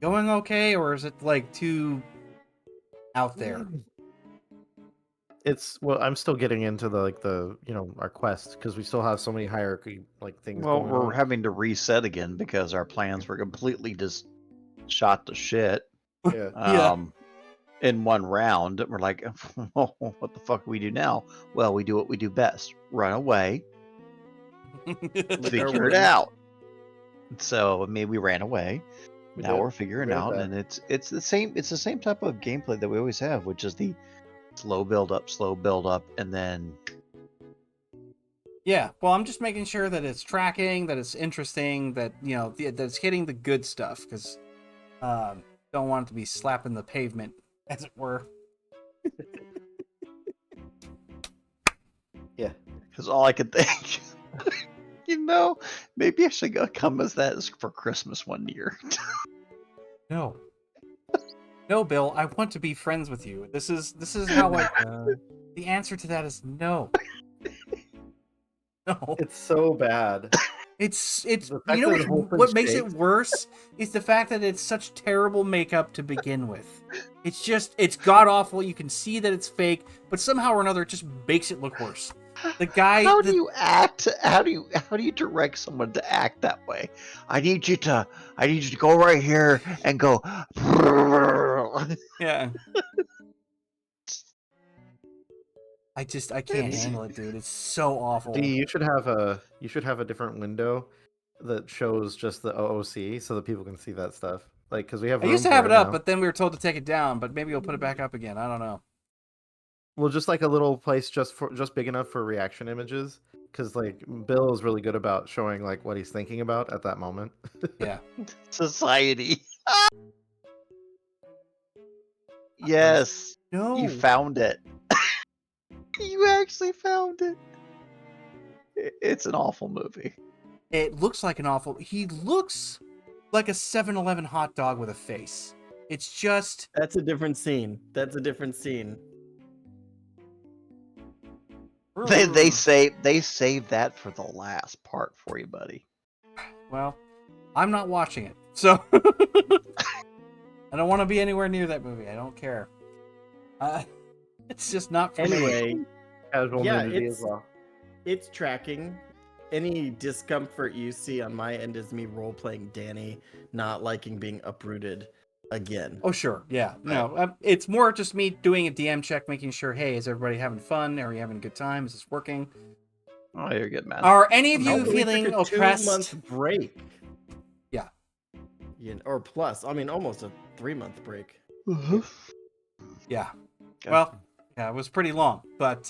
going okay, or is it like too out there? It's I'm still getting into the our quest because we still have so many hierarchy things Well, going we're on. having to reset again because our plans were completely just shot to shit. Yeah. Yeah. In one round. We're like, oh, what the fuck do we do now? Well, we do what we do best: run away, Lick our figure it wounds. out. So maybe we ran away. We Now did. we're figuring We did out, that. and it's the same type of gameplay that we always have, which is the slow build up, and then Yeah, well, I'm just making sure that it's tracking, that it's interesting, that that it's hitting the good stuff, because don't want it to be slapping the pavement, as it were. Yeah. because all I could think, maybe I should go come as that for Christmas one year. No, no, Bill. I want to be friends with you. This is how I. The answer to that is no. No. It's so bad. It's The fact you know that the whole thing what makes it shakes. worse is the fact that it's such terrible makeup to begin with. It's god awful. You can see that it's fake, but somehow or another it just makes it look worse. The guy How do you act? How do you direct someone to act that way? I need you to go right here and go. Yeah. I can't handle it, dude. It's so awful. D, you should have a different window that shows just the OOC so that people can see that stuff. Because we have. I room used to for have it up, now. but then we were told to take it down. But maybe we'll put it back up again. I don't know. Well, just a little place just big enough for reaction images. Because Bill is really good about showing what he's thinking about at that moment. Yeah. Society. Yes, No. you found it. You actually found it. It's an awful movie. It looks like an awful. He looks like a 7-Eleven hot dog with a face. It's just. That's a different scene. That's a different scene. They save that for the last part for you, buddy. Well, I'm not watching it, so I don't want to be anywhere near that movie. I don't care. It's just not for me. Anyway, Casual Yeah, nudity it's- as well. it's tracking. Any discomfort you see on my end is me role-playing Danny, not liking being uprooted again. Oh, sure. Yeah. No, it's more just me doing a DM check, making sure, hey, is everybody having fun? Are you having a good time? Is this working? Oh, you're good, man. Are any of No, you but we took feeling a oppressed? 2-month break. Yeah. or plus. I mean, almost a 3-month break. Yeah. Okay. Well, yeah, it was pretty long, but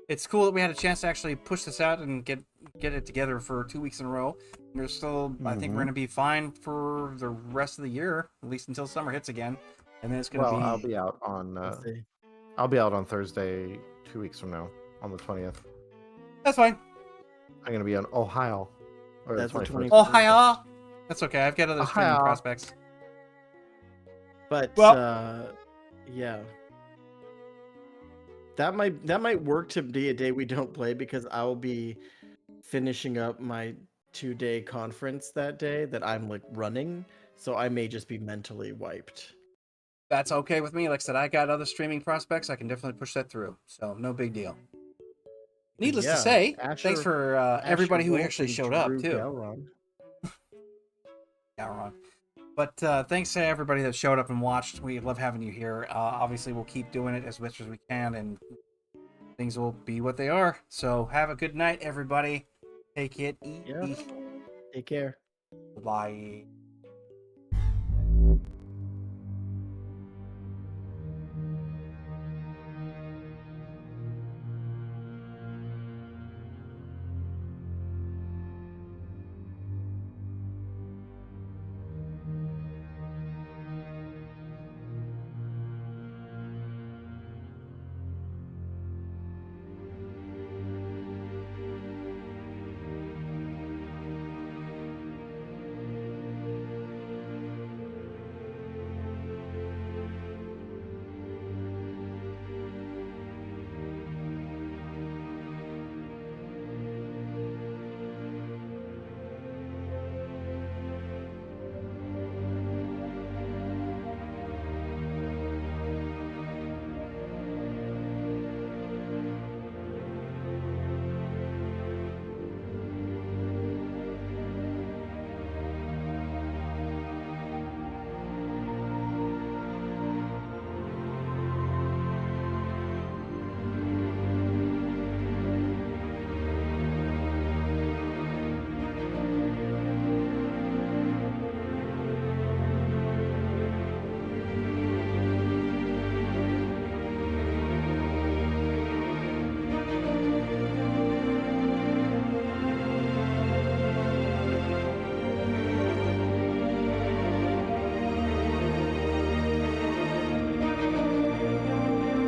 it's cool that we had a chance to actually push this out and get it together for 2 weeks in a row. We're still, I think we're Mhm. gonna be fine for the rest of the year, at least until summer hits again, and then it's gonna Well, be. I'll be out on Let's see. I'll be out on Thursday 2 weeks from now on the 20th. That's fine. I'm gonna be in Ohio. Or That's the 21st. 21st. Oh, hiya! That's okay. I've got other streaming Ohio. prospects. But Well- yeah. That might work to be a day we don't play because I'll be finishing up my 2-day conference that day that I'm like running, so I may just be mentally wiped. That's okay with me. Like I said, I got other streaming prospects. I can definitely push that through. So no big deal. Needless to Yeah, say, Asher- thanks for everybody who actually showed up too. Galron. Yeah, Ron. But thanks to everybody that showed up and watched. We love having you here. Obviously, we'll keep doing it as much as we can, and things will be what they are. So have a good night, everybody. Take it easy. Yeah. Take care. Bye.